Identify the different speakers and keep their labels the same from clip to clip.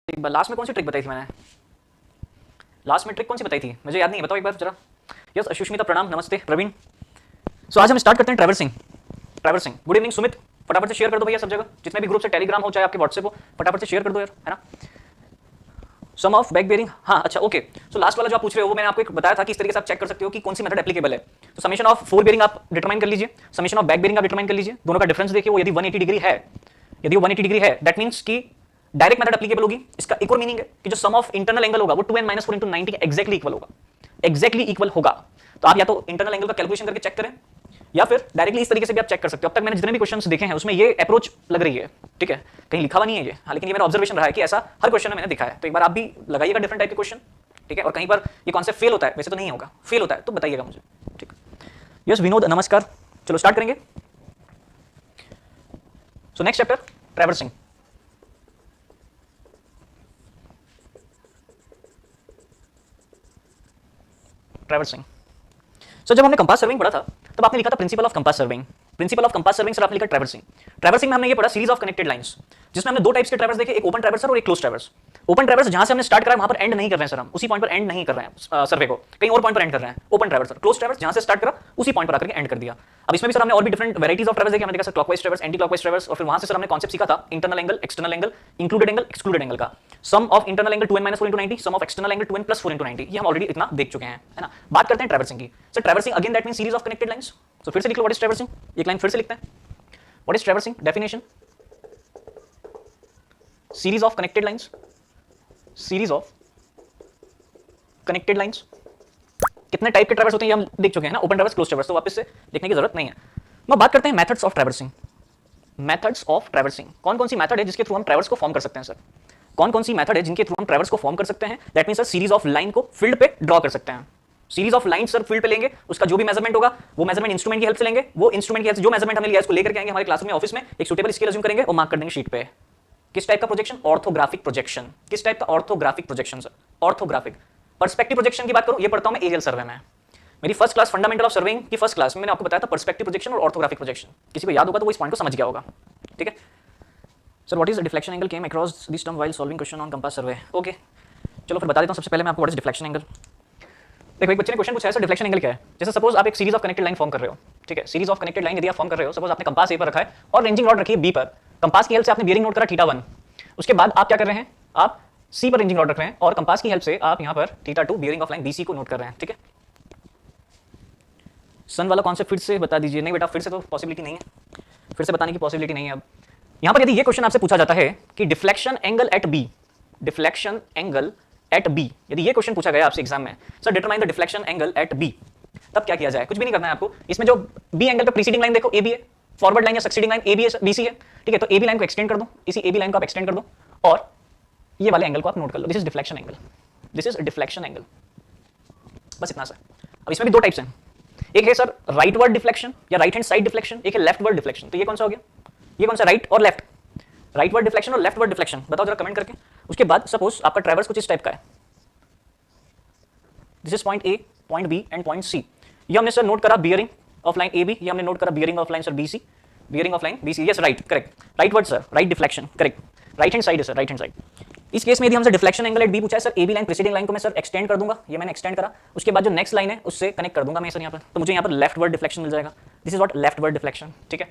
Speaker 1: एक बार लास्ट में कौन सी ट्रिक बताई थी मैंने? लास्ट में ट्रिक कौन सी बताई थी मुझे याद नहीं है, बताओ एक बार जरा। यस सुष्मिता प्रणाम, नमस्ते प्रवीण। सो आज हम स्टार्ट करते हैं traversing. Traversing, good evening Sumit, फटाफट से शेयर कर दो भैया सब जगह, जितने भी ग्रुप से, टेलीग्राम हो चाहे आपके व्हाट्सएप हो, फटाफट से शेयर कर दो यार, है ना। सम ऑफ बैक बेयरिंग, हाँ अच्छा ओके। सो लास्ट वाला जो आप पूछ रहे हो वो मैंने आपको एक बताया था कि इस तरीके से आप चेक कर सकते हो कि कौन सी मेथड एप्लीकेबल है। तो समेशन ऑफ फोर बेयरिंग आप डिटरमाइन कर लीजिए, समेशन ऑफ बैक बेयरिंग आप डिटरमाइन कर लीजिए, दोनों का डिफरेंस देखिए, वो यदि 180 डिग्री है, यदि वो 180 डिग्री है दैट मींस कि डायरेक्ट मेथड एप्लीकेबल होगी। इसका एक और मीनिंग है कि जो सम ऑफ इंटरनल एंगल होगा वो 2n - 4 × 90 के एक्जैक्टली इक्वल होगा, एक्जैक्टली इक्वल होगा। तो आप या तो इंटरनल एंगल का कैलकुलेशन करके चेक करें या फिर डायरेक्टली इस तरीके से भी आप चेक कर सकते हो। अब तक मैंने जितने भी क्वेश्चंस देखे हैं उसमें ये अप्रोच लग रही है, ठीक है, कहीं लिखा हुआ नहीं है ये, हाँ, लेकिन ये मेरा ऑब्जर्वेशन रहा है कि ऐसा हर क्वेश्चन में मैंने देखा है। तो एक बार आप भी लगाइएगा डिफरेंट टाइप के क्वेश्चन, ठीक है, और कहीं पर ये कॉन्सेप्ट फेल होता है, वैसे तो नहीं होगा, फेल होता है तो बताइएगा मुझे, ठीक। यस विनोद नमस्कार, चलो स्टार्ट करेंगे। So next chapter traversing. Traversing, so जब हमने कंपास सर्विंग पढ़ा था तब आपने लिखा था principle of compass serving. Principle of compass serving sir आपने लिखा ट्रैवर्सिंग। ट्रैवर्सिंग में हमने ये पढ़ा सीरीज ऑफ कनेक्टेड लाइंस, जिसमें हमने दो टाइप्स के ट्रैवर्स देखे, एक ओपन ट्रैवर्सर और एक क्लोज ट्रैवर्स। ओपन ट्रैवर्स जहां से हमने स्टार्ट करा वहां पर एंड नहीं कर रहे हैं सर, हम उसी पॉइंट पर एंड नहीं कर रहे हैं सर्वे को, कहीं और पॉइंट पर एंड कर रहे हैं, ओपन ट्रैवर्सर। क्लोज ट्रैवर्स जहां से स्टार्ट करा उसी पॉइंट पर आकर के एंड कर दिया। अब इसमें भी सर हमने और भी डिफरेंट वैराइटीज ऑफ ट्रैवर्स देखे, हमने देखा sir clockwise traverse, anti clockwise traverse, और फिर वहां से सर हमने कॉन्सेप्ट सीखा था internal angle, external angle, included angle, excluded angle का। Sum of internal angle 2n - 4 × 90, sum of external angle 2n + 4 × 90, ये हम ऑलरेडी इतना देख चुके हैं, है ना। बात करते हैं ट्रैवर्सिंग की। Sir traversing again that means series of connected lines. तो फिर से लिख लो व्हाट इज ट्रैवर्सिंग, एक लाइन फिर से लिखते हैं। What is traversing, definition series of connected lines, series of connected lines. कितने टाइप के ट्रैवर्स होते हैं ये हम देख चुके हैं ना, ओपन ट्रैवर्स, क्लोज ट्रैवर्स, तो वापस से देखने की जरूरत नहीं है। अब बात करते हैं methods of traversing. Methods of traversing, कौन कौन सी मेथड है जिसके थ्रू हम ट्रैवर्स को फॉर्म कर सकते हैं सर? कौन कौन सी मेथड है जिनके थ्रू हम ट्रैवर्स को फॉर्म कर सकते हैं? That means sir series of line को फील्ड पे ड्रॉ कर सकते हैं। Series of line sir field पे लेंगे, उसका जो भी मेजरमेंट होगा वो मेजरमेंट इंस्ट्रूमेंट की हेल्प से लेंगे, वो इंस्ट्रूमेंट की हेल्प से जो मेजरमेंट हमने लिया उसको लेकर के आएंगे हमारे क्लासरूम में, ऑफिस में एक सूटेबल स्केल अज्यूम करेंगे और मार्क कर देंगे शीट पे। किस टाइप का प्रोजेक्शन? Orthographic projection. किस टाइप का? Orthographic projection sir, orthographic. Perspective projection की बात करूं, ये पढ़ता हूं मैं एरियल सर्वे में, मेरी first class fundamental of surveying की फर्स्ट क्लास में मैंने आपको बताया था पर्सपेक्टिव प्रोजेक्शन और ऑर्थोग्राफिक प्रोजेक्शन। किसी को याद होगा तो वो इस पॉइंट को समझ गया होगा, ठीक है। Sir what is the deflection angle came across this term while solving question on compass survey. Okay चलो फिर बता देता हूं सबसे पहले मैं आपको व्हाट इज डिफ्लेक्शन एंगल। देखो एक बच्चे ने क्वेश्चन पूछा है सर डिफ्लेक्शन एंगल क्या है। जैसे सपोज आप एक series of connected line form कर रहे हो, ठीक है, सीरीज ऑफ कनेक्टेड लाइन यदि आप फॉर्म कर रहे हो, सपोज आपने कंपास ए पर रखा है और रेंजिंग रॉड रखी है बी पर, कंपास की हेल्प से आपने बियरिंग नोट करा θ1, उसके बाद आप क्या कर रहे हैं, आप सी पर रेंजिंग रॉड रख रहे हैं और कंपास की हेल्प से आप यहां पर θ2 बियरिंग ऑफ लाइन बीसी को नोट कर रहे हैं, ठीक है। सन वाला कॉन्सेप्ट फिर से बता दीजिए। नहीं बेटा फिर से तो पॉसिबिलिटी नहीं है, फिर से बताने की पॉसिबिलिटी नहीं है। अब यहां पर यदि ये क्वेश्चन आपसे पूछा जाता है कि deflection angle at B, deflection angle at B, यदि ये क्वेश्चन पूछा गया आपसे एग्जाम में, sir determine the deflection angle at B, तब क्या किया जाए? कुछ भी नहीं करना है आपको। इसमें जो बी एंगल पे प्रीसीडिंग लाइन देखो ए बी है, फॉरवर्ड लाइन या succeeding line A B B C है, ठीक है, तो ए बी लाइन को एक्सटेंड कर दो, इसी ए बी लाइन को आप एक्सटेंड कर दो और ये वाले एंगल को आप नोट कर लो, this is deflection angle, this is deflection angle. बस इतना सर। अब इसमें भी दो टाइप्स हैं, एक है सर राइट वर्ड डिफ्लेक्शन या राइट हैंड साइड डिफ्लेक्शन, एक है लेफ्ट वर्ड डिफ्लेक्शन। तो ये कौन सा हो गया, ये कौन सा, राइट और लेफ्ट, राइट वर्ड डिफ्लेक्शन और लेफ्ट वर्ड डिफ्लेक्शन, बताओ जरा कमेंट करके। उसके बाद सपोज आपका ट्रैवर्स कुछ इस टाइप का है, this is point A, point B and point C. ये हमने सर नोट करा bearing of line A B, ये हमने नोट करा bearing of line sir B C, bearing of line B C, yes right correct, right word sir, right deflection correct, right hand side है sir, right hand side. इस case में यदि हमसे deflection angle at B पूछा है sir, A B line preceding line को मैं sir extend कर दूंगा, ये मैंने एक्सटेंड करा, उसके बाद जो नेक्स्ट लाइन है उससे कनेक्ट कर दूंगा मैं सर यहाँ पर, तो मुझे यहाँ पर लेफ्ट वर्ड डिफ्लेक्शन मिल जाएगा, this is what left word deflection, ठीक है,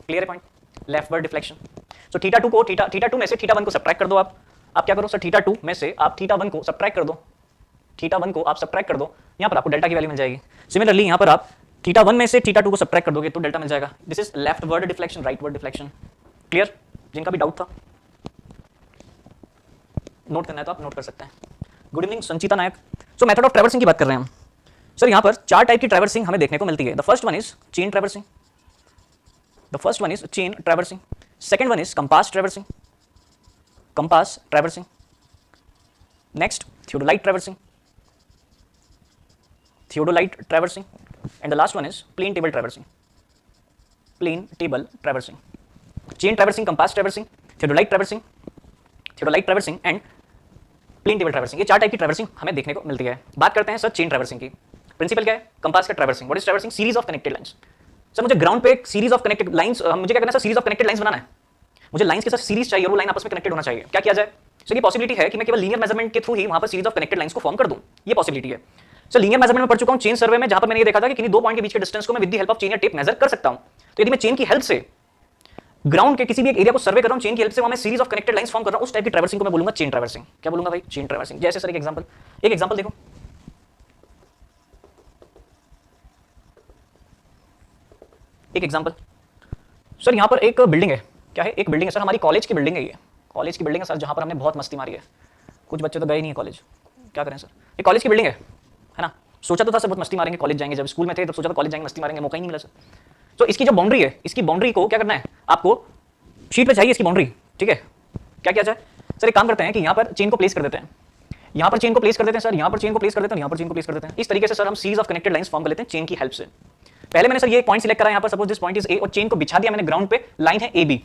Speaker 1: क्लियर है पॉइंट, लेफ्ट वर्ड डिफ्लेक्शन। सो θ2 को θ2 में से θ1 को सब्ट्रैक्ट कर दो, आप क्या करो सर, θ2 में से आप θ1 को सब्ट्रैक्ट कर दो, θ1 को आप सब्ट्रैक्ट कर दो, यहाँ पर आपको डेल्टा की वैल्यू मिल जाएगी। सिमिलरली यहाँ पर आप θ1 में से θ2 को सब्ट्रैक्ट कर दोगे तो डेल्टा मिल जाएगा, this is left word deflection, right word deflection. Clear, जिनका भी डाउट था नोट करना है तो आप नोट कर सकते हैं। Good evening Sanchita Nayak. So method of traversing की बात कर रहे हैं हम सर। यहाँ पर चार टाइप की ट्रैवर्सिंग हमें देखने को मिलती है। The first one is chain traversing, the first one is chain traversing, second one is compass traversing, compass traversing, next theodolite traversing, theodolite traversing, and the last one is plane table traversing, plane table traversing. Chain traversing, compass traversing, theodolite traversing, theodolite traversing and plane table traversing, ये चार type की traversing हमें देखने को मिलती है। बात करते हैं सर चेन ट्रैवर्सिंग की। प्रिंसिपल क्या है? कंपास का traversing. What is traversing? Series of connected lines. Sir मुझे ग्राउंड पे एक सीरीज ऑफ कनेक्टेड लाइंस, मुझे क्या करना है sir, series of connected lines बनाना है। मुझे लाइंस के साथ सीरीज चाहिए और वो लाइन आपस में कनेक्टेड होना चाहिए। क्या किया जाए? सर ये पॉसिबिलिटी है कि मैं केवल लीनियर मेजरमेंट के थ्रू ही वहां पर सीरीज ऑफ कनेक्टेड लाइंस को फॉर्म कर दूं, ये पॉसिबिलिटी है। सर लीनियर मेजरमेंट में पढ़ चुका हूं चेन सर्वे में, जहां पर मैंने ये देखा था कि किन्हीं दो पॉइंट के बीच के डिस्टेंस को मैं with the help of chain या टेप मेजर कर सकता हूं। तो यदि मैं चेन की हेल्प से ग्राउंड के किसी भी एक एरिया को सर्वे कर रहा हूं, चेन की हेल्प से वहां मैं series of connected lines form कर रहा हूं, उस टाइप की ट्रैवर्सिंग को मैं बोलूंगा चेन ट्रैवर्सिंग। क्या बोलूंगा भाई? Chain traversing. जैसे सर एक एग्जांपल देखो, एक एग्जांपल सर यहां पर एक बिल्डिंग है। क्या है? एक बिल्डिंग है सर, हमारी कॉलेज की बिल्डिंग है, ये कॉलेज की बिल्डिंग है सर, जहां पर हमने बहुत मस्ती मारी है। कुछ बच्चे तो गए नहीं है कॉलेज, क्या करें सर? ये कॉलेज की बिल्डिंग है ना? सोचा तो था सर बहुत मस्ती मारेंगे, कॉलेज जाएंगे, जब स्कूल में थे तब सोचा था कॉलेज जाएंगे मस्ती मारेंगे, मौका ही नहीं मिला सर। तो इसकी जो बाउंड्री है, इसकी बाउंड्री को क्या करना है आपको, शीट पे चाहिए इसकी बाउंड्री, ठीक है? क्या किया जाए सर? एक काम करते हैं कि यहाँ पर चेन को प्लेस कर देते हैं, यहाँ पर चेन को प्लेस कर देते हैं सर, यहाँ पर चेन को प्लेस कर देते हैं, यहाँ पर चेन को प्लेस कर देते हैं। इस तरीके से सर हम series of connected lines form कर लेते हैं चेन की हेल्प से। पहले मैंने सर ये पॉइंट सिलेक्ट करा, यहाँ पर suppose this point is a, और चेन को बिछा दिया मैंने ग्राउंड पे, लाइन है ए बी,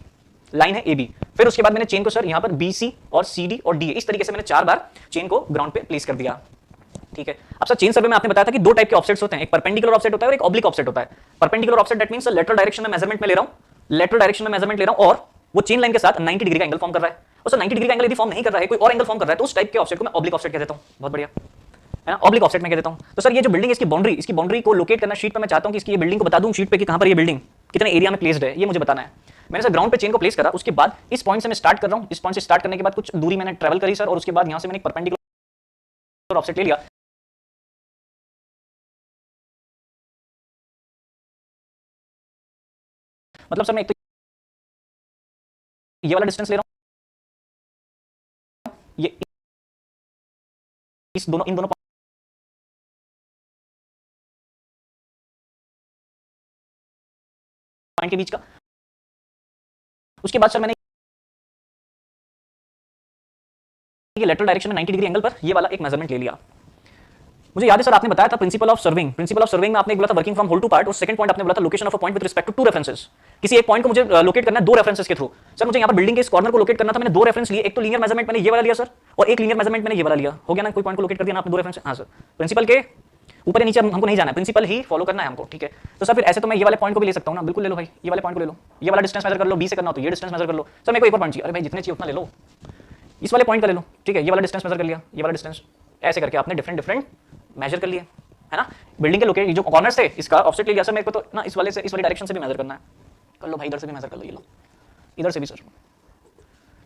Speaker 1: लाइन है ए बी। फिर उसके बाद मैंने चेन को सर यहाँ पर बी सी और सी डी और डी, इस तरीके से मैंने 4 बार चेन को ग्राउंड पे प्लेस कर दिया, ठीक है? अब सर चेन सर्वे में आपने बताया था कि 2 टाइप के ऑफसेट्स होते हैं, एक परपेंडिकुलर ऑफसेट होता है और एक ऑब्लिक ऑफसेट होता है। Perpendicular offset that means lateral direction में मेजरमेंट में ले रहा हूं, लेटरल डायरेक्शन में मेजरमेंट ले रहा हूं, और वो चेन लाइन के साथ 90 डिग्री का एंगल फॉर्म कर रहा है। और सर 90 डिग्री का एंगल यदि फॉर्म नहीं कर रहा है, कोई और एंगल फॉर्म कर रहा है, तो उस टाइप के ऑफसेट को मैं ऑब्लिक ऑफसेट कह देता हूं। बहुत बढ़िया है ना, ऑब्लिक ऑफसेट में कह देता हूं। तो सर ये जो बिल्डिंग है, इसकी बाउंड्री को लोकेट करना शीट पे, मैं चाहता हूं कि इसकी ये बिल्डिंग को बता दूं शीट पे कि कहां पर ये बिल्डिंग कितने एरिया में प्लेस्ड है, ये मुझे बताना है। मैंने सर ग्राउंड पे चेन को प्लेस करा, उसके बाद इस पॉइंट से मैं स्टार्ट कर रहा हूं, इस पॉइंट से स्टार्ट करने के बाद कुछ दूरी मैंने ट्रैवल करी सर, और उसके बाद यहां से मैंने एक परपेंडिकुलर ऑफसेट ले लिया। मतलब सर मैं एक तो ये वाला डिस्टेंस ले रहा हूं, ये इन दोनों पॉइंट के बीच का। उसके बाद सर मैंने ये लेटरल डायरेक्शन में 90 डिग्री एंगल पर ये वाला एक मेजरमेंट ले लिया। मुझे याद है सर आपने बताया था principle of surveying, principle of surveying में आपने बोला था working from whole to part, और सेकंड पॉइंट आपने बोला था location of a point with respect to 2 references. किसी एक पॉइंट को मुझे लोकेट करना है 2 रेफरेंसेस के थ्रू। सर मुझे यहाँ पर बिल्डिंग के इस कॉर्नर को लोकेट करना था, मैंने 2 रेफरेंस लिए, एक तो लीनियर मेजरमेंट मैंने ये वाला लिया सर, और एक लीनियर मेजरमेंट मैंने ये वाला लिया। हो गया ना, कोई पॉइंट को लोकेट कर दिया ना आपने 2 रेफरेंस। हाँ सर, प्रिंसिपल के ऊपर या नीचे हमको नहीं जाना है, प्रिंसिपल ही फॉलो करना है हमको, ठीक है? तो सर फिर ऐसे तो मैं ये वाले पॉइंट को भी ले सकता हूँ ना, बिल्कुल ले लो भाई, ये वाले पॉइंट को ले लो, ये वाला डिस्टेंस मेजर कर लो, बी से करना हो तो ये डिस्टेंस मेजर कर लो। सर मेरे को एक और पॉइंट चाहिए, अरे भाई जितने चाहिए उतना ले लो, इस वाले पॉइंट का ले लो, ठीक है? ये वाला डिस्टेंस मेजर कर लिया, ये वाला डिस्टेंस, ऐसे करके आपने डिफरेंट मेजर कर लिए, है ना? बिल्डिंग के लोकेट जो कॉर्नर्स थे इसका ऑफसेट ले लिया सर। मेरे को तो ना इस वाले से, इस वाली डायरेक्शन से भी मेजर करना है, कर लो भाई, इधर से भी मेजर कर लो, ये लो, इधर से भी सर,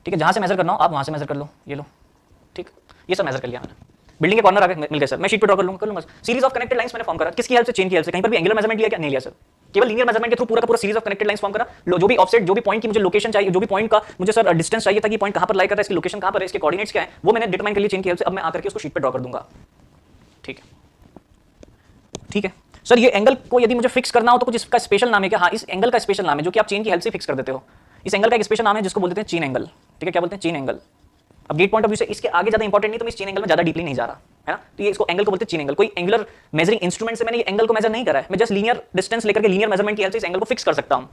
Speaker 1: ठीक है? जहां से मेजर करना हो आप वहां से मेजर कर लो, ये लो, ठीक? ये सब मेजर कर लिया मैंने, बिल्डिंग के कॉर्नर आगे मिल गए सर। मैं शीट पे ड्रॉ कर लूंगा। सीरीज ऑफ कनेक्टेड लाइंस मैंने फॉर्म करा, किसकी हेल्प से? चेन की हेल्प से। कहीं पर भी एंगुलर मेजरमेंट लिया क्या? नहीं लिया सर, केवल लीनियर मेजरमेंट के थ्रू पूरा का पूरा series of connected lines form करा। जो भी ऑफसेट, जो भी पॉइंट की मुझे लोकेशन चाहिए, जो भी पॉइंट का मुझे सर डिस्टेंस चाहिए था कि पॉइंट कहां पर लाई कर रहा है, इसकी लोकेशन कहां पर है, इसके कोऑर्डिनेट्स क्या है, वो मैंने डिटरमाइन कर लिया चेन की हेल्प से। अब मैं आकर के उसको शीट पे ड्रॉ कर दूंगा, ठीक है? ठीक है सर, ये एंगल को यदि मुझे फिक्स करना हो तो कुछ इसका स्पेशल नाम है क्या? हाँ, इस एंगल का स्पेशल नाम है जो कि आप चेन की हेल्प से फिक्स कर देते हो। इस एंगल का एक स्पेशल नाम है जिसको बोलते हैं चेन एंगल, ठीक है? क्या बोलते हैं? Chain angle. अब गेट पॉइंट ऑफ व्यू से इसके आगे ज्यादा इंपॉर्टेंट नहीं, तो मैं इस चेन एंगल में ज्यादा डीपली नहीं जा रहा, है ना? तो ये इसको एंगल को बोलते हैं चेन एंगल। कोई एंगुलर मेजरिंग इंस्ट्रूमेंट से मैंने ये एंगल को मेजर नहीं करा है, मैं जस्ट लीनियर डिस्टेंस लेकर के लीनियर मेजरमेंट की हेल्प से इस एंगल को फिक्स कर सकता हूँ,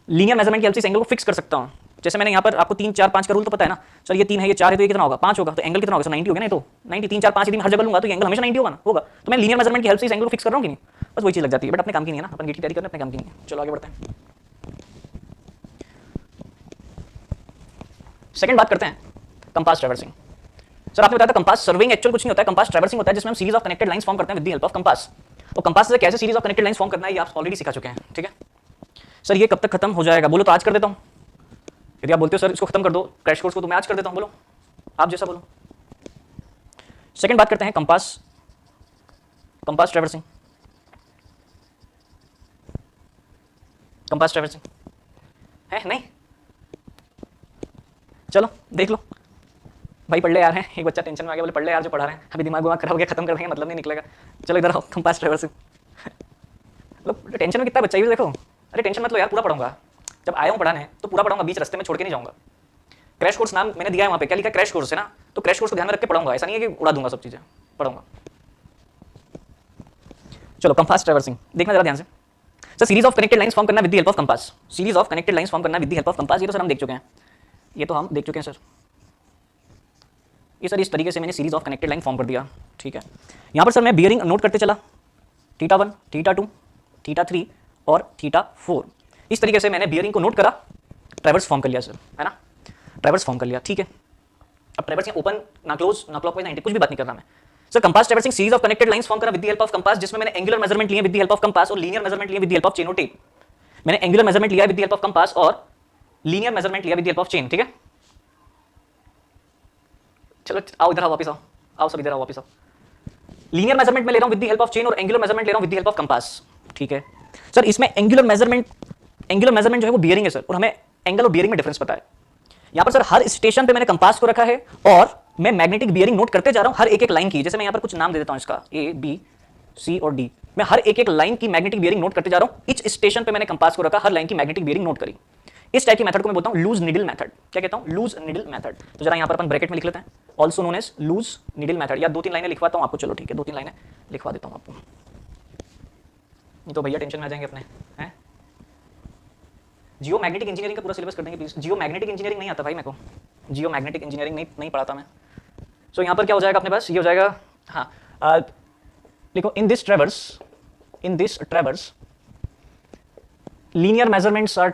Speaker 1: लीनियर मेजरमेंट की हेल्प से इस एंगल को फिक्स कर सकता हूँ। जैसे मैंने यहाँ पर आपको 3 4 5 का रूल तो पता है ना सर, ये 3 है, ये 4 है, तो ये कितना होगा? 5 होगा। तो एंगल कितना होगा सर? 90 हो गया ना? तो 90, 3 4 5 यदि हर जगह लूंगा तो एंगल हमेशा 90 होगा ना, होगा। तो मैं लीनियर मेजरमेंट की हेल्प से इस एंगल को फिक्स कर रहा हूँ कि नहीं? बस वही चीज लग जाती है, बट अपने काम की नहीं है ना, अपन गेट की तैयारी करना अपने काम की नहीं है। चलो आगे बढ़ते हैं, सेकंड बात करते हैं कंपास ट्रैवर्सिंग। सर आपने बताया था कंपास सर्विंग एक्चुअल कुछ नहीं होता है, कंपास ट्रैवर्सिंग होता है, जिसमें हम series of connected lines form करते हैं with the help of compass. और कंपास से कैसे series of connected lines form करना है ये आप ऑलरेडी सिखा चुके हैं, ठीक है? सर ये कब तक खत्म हो जाएगा? बोलो तो आज कर देता हूँ। यदि आप बोलते हो सर इसको खत्म कर दो क्रैश कोर्स को, तो मैं आज कर देता हूँ, बोलो आप जैसा बोलो। सेकंड बात करते हैं कंपास ट्रैवर्सिंग। कंपास ट्रैवर्सिंग है नहीं? चलो देख लो भाई, पढ़ ले यार। है एक बच्चा टेंशन में आ गया, बोले पढ़ ले यार जो पढ़ा रहे हैं, अभी दिमाग खराब हो गया, खत्म कर देंगे, मतलब नहीं निकलेगा। चलो इधर आओ, कंपास ट्रैवर्सिंग। मतलब टेंशन में कितना बच्चा है देखो। अरे टेंशन मत लो यार, पूरा पढ़ूंगा। जब आया हूँ पढ़ाने तो पूरा पढ़ाऊंगा, बीच रास्ते में छोड़ के नहीं जाऊंगा। क्रैश कोर्स नाम मैंने दिया है वहाँ पे, क्या लिखा है? क्रैश कोर्स है ना, तो क्रैश कोर्स को ध्यान में रख के पढ़ाऊंगा, ऐसा नहीं है कि उड़ा दूंगा सब चीजें, पढ़ूंगा। चलो कंपास ट्रैवर्सिंग देखना जरा ध्यान से। Sir series of connected lines form करना with the help of compass, series of connected lines form करना with the help of compass, ये तो सर हम देख चुके हैं, ये तो हम देख चुके हैं सर। ये सर इस तरीके से मैंने series of connected line form कर दिया, ठीक है? यहाँ पर सर मैं बियरिंग नोट करते चला, θ1, θ2, θ3 और θ4, इस तरीके से मैंने बियरिंग को नोट करा, ट्रैवर्स फॉर्म कर लिया सर, है ना? ट्रैवर्स फॉर्म कर लिया, ठीक है? ट्रैवर्सिंग ओपन ना क्लोज ना क्लॉकवाइज ना एंटी, कुछ भी बात नहीं कर रहा मैं sir. Compass traversing series of connected lines form करा with the help of compass, जिसमें मैंने एंगुलर मेजरमेंट लिए with the help of compass और लीनियर मेजरमेंट लिए with the help of chain और टेप। मैंने एंगुलर मेजरमेंट लिया with the help of compass और लीनियर मेजरमेंट लिया with the help of chain, ठीक है। चलो आओ इधर आओ, वापस आओ, आओ सब इधर आओ, वापस आओ। लीनियर मेजरमेंट में ले रहा हूं with the help of chain और एंगुलर मेजरमेंट ले रहा हूं with the help of compass, ठीक है सर। इसमें एंगुलर मेजरमेंट जो है वो बियरिंग है सर, और हमें एंगल और बियरिंग में डिफरेंस पता है। यहां पर सर हर स्टेशन पे मैंने कंपास को रखा है और मैं मैग्नेटिक बियरिंग नोट करते जा रहा हूं हर एक एक लाइन की। जैसे मैं यहां पर कुछ नाम दे देता हूं इसका, ए बी सी और डी। मैं हर एक एक लाइन की मैग्नेटिक बियरिंग नोट करते जा रहा हूं। इच स्टेशन पे मैंने कंपास को रखा, हर लाइन की मैग्नेटिक बियरिंग नोट करी। इस टाइप की मेथड को मैं बोलता हूं लूज नीडल मेथड। क्या कहता हूं? Loose needle method. तो जरा यहां पर अपन ब्रैकेट में लिख लेते हैं, also known as loose needle method. या 2-3 लाइनें लिखवाता हूं आपको, चलो ठीक है 2-3 लाइनें लिखवा देता हूं आपको, नहीं तो भैया टेंशन में आ जाएंगे अपने हैं। जियो मैग्नेटिक इंजीनियरिंग का पूरा सिलेबस कर देंगे प्लीज। जियो मैग्नेटिक इंजीनियरिंग नहीं आता भाई मेरे को, जियो मैग्नेटिक इंजीनियरिंग नहीं पढ़ाता मैं। सो यहाँ पर क्या हो जाएगा अपने पास, ये हो जाएगा, हाँ देखो, in this traverse linear measurements are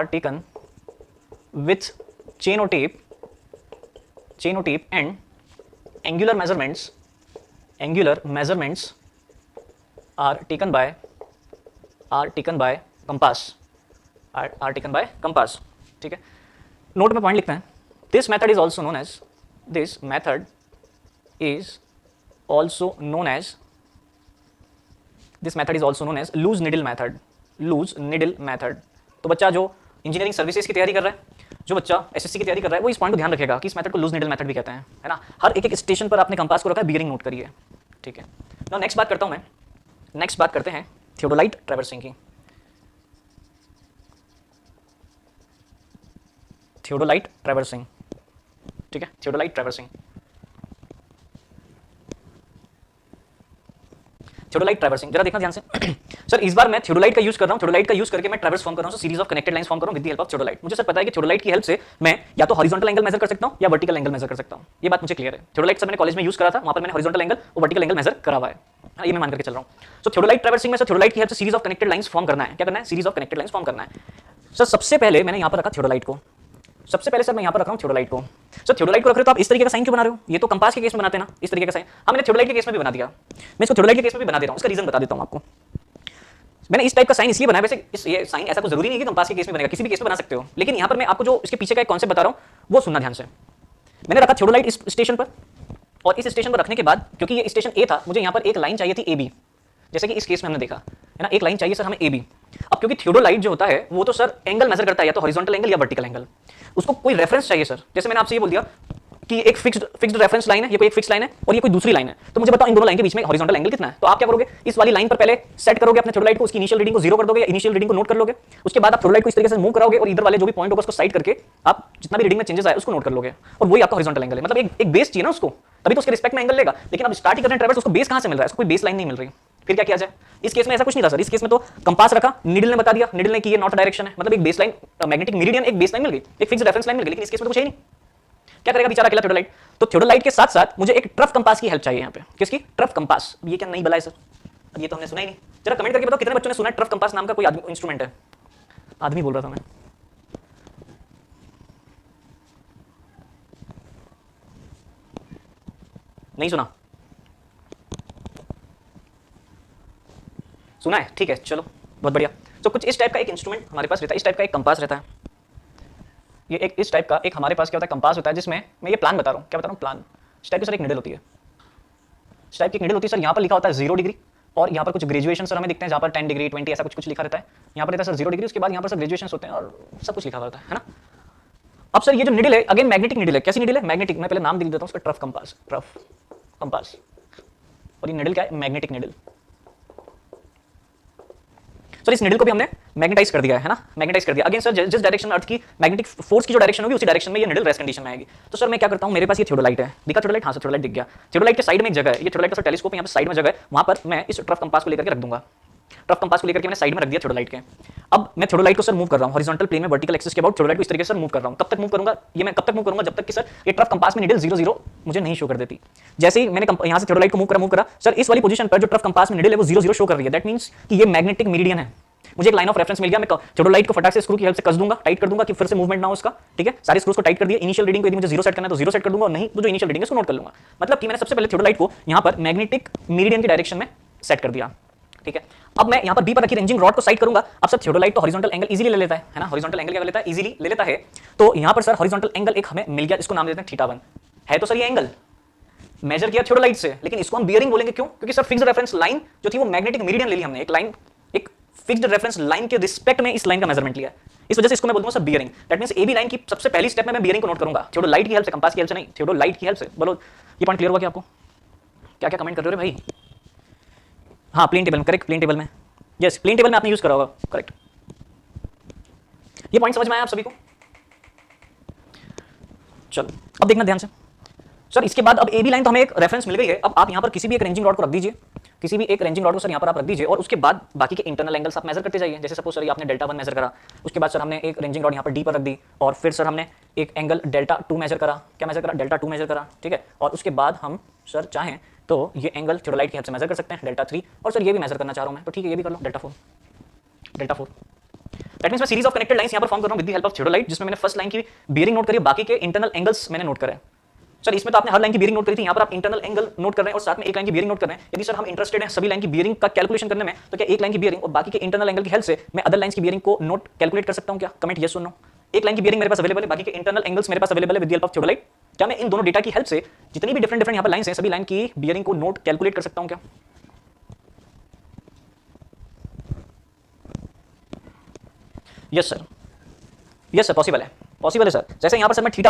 Speaker 1: taken with chain और tape and angular measurements are taken by compass, ठीक है। नोट में पॉइंट लिखते हैं, this method is also known as loose needle method. तो बच्चा जो इंजीनियरिंग सर्विसेज की तैयारी कर रहा है, जो बच्चा एसएससी की तैयारी कर रहा है, वो इस पॉइंट को ध्यान रखेगा कि इस मेथड को लूज निडल मेथड भी कहते हैं, है ना। हर एक एक स्टेशन पर आपने कंपास को रखा है, बियरिंग नोट करिए, ठीक है। नाउ नेक्स्ट बात करता हूं मैं, नेक्स्ट बात करते हैं थियोडोलाइट ट्रैवर्सिंग की। थियोडोलाइट ट्रैवर्सिंग, ठीक है, थियोडोलाइट ट्रैवर्सिंग। थियोडोलाइट ट्रैवर्सिंग जरा देखना ध्यान से। सर इस बार मैं थियोडोलाइट का यूज कर रहा हूं, थियोडोलाइट का यूज करके मैं ट्रैवर्स फॉर्म कर रहा हूं, series of connected lines form कर रहा हूं with the help of theodolite. मुझे सर पता है कि थियोडोलाइट की हेल्प से मैं या तो हॉरिजॉन्टल एंगल मेजर कर सकता हूं या वर्टिकल एंगल मेजर कर सकता हूं। ये बात मुझे क्लियर है। थियोडोलाइट सर मैंने कॉलेज में यूज करा था, वहां पर मैंने हॉरिजॉन्टल एंगल और वर्टिकल एंगल मेजर करा हुआ है, ये मैं मान करके चल रहा हूं। सो थियोडोलाइट ट्रैवर्सिंग में सर थियोडोलाइट की हेल्प से series of connected lines form करना है। क्या करना है? Series of connected lines form करना है। सर सबसे पहले मैंने यहां पर रखा थियोडोलाइट को, सबसे पहले सर मैं यहां पर रख रहा हूं थियोडोलाइट को। सर थियोडोलाइट को रख रहे हो तो आप इस तरीके का साइन क्यों बना रहे हो? ये तो कंपास के केस में बनाते हैं ना, इस तरीके का साइन। हाँ मैंने थियोडोलाइट के केस में भी बना दिया, मैं इसको थियोडोलाइट के केस में भी बना दे रहा हूं। इसका रीजन बता देता हूं आपको। मैंने इस टाइप का साइन इसलिए बनाया, वैसे ये साइन ऐसा कुछ जरूरी नहीं है कि कंपास के केस में बनेगा, किसी भी केस में बना सकते हो, लेकिन यहां पर मैं आपको जो इसके पीछे का एक कॉन्सेप्ट बता रहा हूं वो सुनना ध्यान से। मैंने रखा थियोडोलाइट इस स्टेशन पर, और इस स्टेशन पर रखने के बाद क्योंकि ये स्टेशन ए था, मुझे यहां पर एक लाइन चाहिए थी ए बी, जैसे कि इस केस में हमने देखा है ना, एक लाइन चाहिए सर हमें ए बी। अब क्योंकि थियोडोलाइट जो होता है वो तो सर एंगल मेजर करता है, या तो हॉरिजॉन्टल एंगल या वर्टिकल एंगल, उसको कोई रेफरेंस चाहिए सर। जैसे मैंने आपसे ये बोल दिया कि एक फिक्स्ड रेफरेंस लाइन है, ये कोई एक फिक्स लाइन है और ये कोई दूसरी लाइन है, तो मुझे बताओ इन दोनों लाइन के बीच में हॉरिजॉन्टल एंगल कितना है। तो आप क्या करोगे, इस वाली लाइन पर पहले सेट करोगे अपने थियोडोलाइट को, उसकी इनिशियल रीडिंग को 0 कर दोगे या इनिशियल रीडिंग को नोट कर लोगे। उसके बाद आप थियोडोलाइट को इस तरीके से मूव कराओगे और इधर वाले जो भी पॉइंट होगा उसको साइड करके आप जितना भी रीडिंग में चेंजेस आए उसको नोट कर लोगे, और वही आपका हॉरिजॉन्टल एंगल है। मतलब एक बेस चाहिए ना उसको, तभी तो उसके रिस्पेक्ट में एंगल लेगा। लेकिन अब स्टार्ट ही कर रहे हैं ट्रैवर्स, उसको बेस कहां से मिल रहा है? उसको कोई बेस लाइन नहीं मिल रही, फिर क्या किया जाए? इस केस में ऐसा कुछ नहीं था सर, इस केस में तो कंपास रखा, नीडल ने बता दिया, नीडल ने की ये नॉर्थ डायरेक्शन है, मतलब एक बेस लाइन, मैग्नेटिक मेरिडियन, एक बेस लाइन मिल गई, एक फिक्स्ड रेफरेंस लाइन मिल गई। लेकिन इस केस में तो कुछ है नहीं, क्या करेगा बेचारा अकेला थियोडोलाइट? तो थियोडोलाइट के साथ साथ मुझे एक ट्रफ कंपास की हेल्प चाहिए यहाँ पे। किसकी? Trough compass. ये क्या नहीं बला है सर? अब ये तो हमने सुना ही नहीं। जरा कमेंट करके बताओ कितने बच्चों ने सुना है ट्रफ कंपास नाम का कोई इंस्ट्रूमेंट है? आदमी बोल रहा था मैं। नहीं सुना? सुना है? ठीक है चलो बहुत बढ़िया। तो कुछ इस टाइप का एक इंस्ट्रूमेंट हमारे पास रहता है, इस टाइप का एक कंपास रहता है। ये एक इस टाइप का एक हमारे पास क्या होता है, कंपास होता है, जिसमें मैं ये प्लान बता रहा हूँ। क्या बता रहा हूँ? प्लान। इस टाइप की सर एक निडल होती है, इस टाइप की एक निडल होती है सर। यहाँ पर लिखा होता है 0 डिग्री, और यहाँ पर कुछ ग्रेजुएशन सर हमें दिखते हैं जहाँ पर 10 डिग्री 20 ऐसा कुछ लिखा रहता है। यहाँ पर रहता है सर 0 डिग्री, उसके बाद यहाँ पर सर ग्रेजुएशन होते हैं और सब कुछ लिखा होता है ना। अब सर ये जो निडल है अगेन मैग्नेटिक निडल है। कैसी निडल है? मैग्नेटिक। मैं पहले नाम लिख देता हूँ उसका, ट्रफ कंपास, ट्रफ कंपास। और ये निडल क्या है? Magnetic needle. सर इस निडल को भी हमने मैग्नेटाइज कर दिया है ना, मैग्नेटाइज कर दिया। अगेन सर जिस डायरेक्शन में अर्थ की मैग्नेटिक फोर्स की जो डायरेक्शन होगी उसी डायरेक्शन में ये निडल रेस्ट कंडीशन में आएगी। तो सर मैं क्या करता हूं, मेरे पास ये थियोडोलाइट है, दिखा थियोडोलाइट? हाँ सर थियोडोलाइट दिख गया। थियोडोलाइट के साइड में एक जगह है, ये थियोडोलाइट का सर टेलीस्कोप यहाँ पे साइड में जगह है, वहां पर मैं इस ट्रफ कंपास को लेकर के रख दूंगा। ट्रफ कंपास को लेकर के मैंने साइड में रख दिया थियोडोलाइट के। अब मैं थियोडोलाइट को सर मूव कर रहा हूं हॉरिजॉन्टल प्लेन में, वर्टिकल एक्सिस के अबाउट थियोडोलाइट को इस तरीके से मूव कर रहा हूं। कब तक मूव करूंगा? ये मैं कब तक मूव करूंगा? जब तक कि सर ये ट्रफ कंपास में निडल 0 0 मुझे नहीं शो कर देती। जैसे ही मैंने यहां से थियोडोलाइट को मूव करा सर, इस वाली पोजीशन पर जो ट्रफ कंपास में निडल है वो 0 0 शो कर रही है। दैट मींस कि ये मैग्नेटिक मेरिडियन है। मुझे एक लाइन ऑफ रेफरेंस मिल गया, मैं थियोडोलाइट को फटाक से स्क्रू की हेल्प से कस दूंगा, टाइट कर दूंगा कि फिर से मूवमेंट ना हो उसका, ठीक है। सारे स्क्रूज को टाइट कर दिया, इनिशियल रीडिंग को यदि मुझे 0 सेट करना है तो 0 सेट कर दूंगा, और नहीं तो जो इनिशियल रीडिंग है उसको नोट कर लूंगा। मतलब कि मैंने सबसे पहले थियोडोलाइट को यहां पर मैग्नेटिक मीडियन की डायरेक्शन में सेट कर दिया, ठीक है। अब मैं यहां पर बी पर रखी रेंजिंग रॉड को साइड करूंगा। अब सर थियोडोलाइट तो हॉरिजॉन्टल एंगल इजीली ले लेता है ना, हॉरिजॉन्टल एंगल क्या कर लेता है, इजीली ले लेता है। तो यहां पर सर हॉरिजॉन्टल एंगल एक हमें मिल गया, इसको नाम देते हैं थीटा1 है। तो सर ये एंगल मेजर किया थियोडोलाइट से, लेकिन इसको हम बियरिंग बोलेंगे, क्यों? क्योंकि सर फिक्स्ड रेफरेंस लाइन जो थी वो मैग्नेटिक मीडियन ले ली हमने, एक लाइन, एक फिक्स्ड रेफरेंस लाइन के रिस्पेक्ट में इस लाइन का मेजरमेंट लिया, इस वजह से इसको मैं बोलूंगा sir bearing. That means A B line की सबसे पहली स्टेप में मैं बियरिंग को नोट करूंगा थियोडोलाइट की हेल्प से, कंपास की हेल्प से नहीं, थियोडोलाइट की हेल्प से। बोलो ये पॉइंट क्लियर हुआ क्या आपको? क्या क्या कमेंट कर रहे हो भाई? हाँ प्लेन टेबल में, करेक्ट, प्लेन टेबल में, यस प्लेन टेबल में आपने यूज करा होगा, करेक्ट। ये पॉइंट समझ में आया आप सभी को? चलो अब देखना ध्यान से सर, इसके बाद अब ए बी लाइन तो हमें एक रेफरेंस मिल गई है। अब आप यहां पर किसी भी एक रेंजिंग रॉड को रख दीजिए, किसी भी एक रेंजिंग रॉड को सर यहां पर आप रख दीजिए, और उसके बाद बाकी के इंटरनल एंगल्स आप मेजर करते जाइए। जैसे सपोज सर ये आपने डेल्टा 1 मेजर करा, उसके बाद सर हमने एक रेंजिंग रॉड यहां पर डी पर रख दी, और फिर सर हमने एक एंगल डेल्टा 2 मेजर करा, क्या मेजर करा, डेल्टा 2 मेजर करा, ठीक है। और उसके बाद हम सर चाहें तो ये एंगल थियोडोलाइट की हेल्प से मेजर कर सकते हैं, डेल्टा 3, और सर ये भी मेजर करना चाह रहा हूं मैं, तो ठीक है ये भी कर लो, डेल्टा 4, डेल्टा 4। दैट मींस मैं सीरीज ऑफ कनेक्टेड लाइंस यहां पर फॉर्म कर रहा हूं with the help of theodolite, जिसमें मैंने फर्स्ट लाइन की बियरिंग नोट करी, बाकी के इंटरनल एंगल्स मैंने नोट करे। सर इसमें तो आपने हर लाइन की बियरिंग नोट करी थी, यहाँ पर आप इंटरनल एंगल नोट कर रहे हैं और साथ में एक लाइन की बियरिंग नोट कर रहे हैं। यदि सर हम इंटरेस्टेड हैं सभी लाइन की बियरिंग का कैलकुलेशन करने में, तो क्या एक लाइन की बियरिंग और बाकी के इंटरनल एंगल की हेल्प से मैं अदर लाइन्स की बियरिंग को नोट कैलकुलेट कर सकता हूं क्या? कमेंट यस और नो। एक लाइन की बियरिंग मेरे पास अवेलेबल है, बाकी के इंटरनल एंगल्स मेरे पास अवेलेबल है with the help of theodolite. क्या मैं इन दोनों डेटा की हेल्प से जितनी भी डिफरेंट यहाँ पर लाइन्स हैं सभी लाइन की बियरिंग को नोट कैलकुलेट कर सकता हूं क्या? Yes sir, yes sir possible है, पॉसिबल है सर। जैसे यहाँ पर सर मैं theta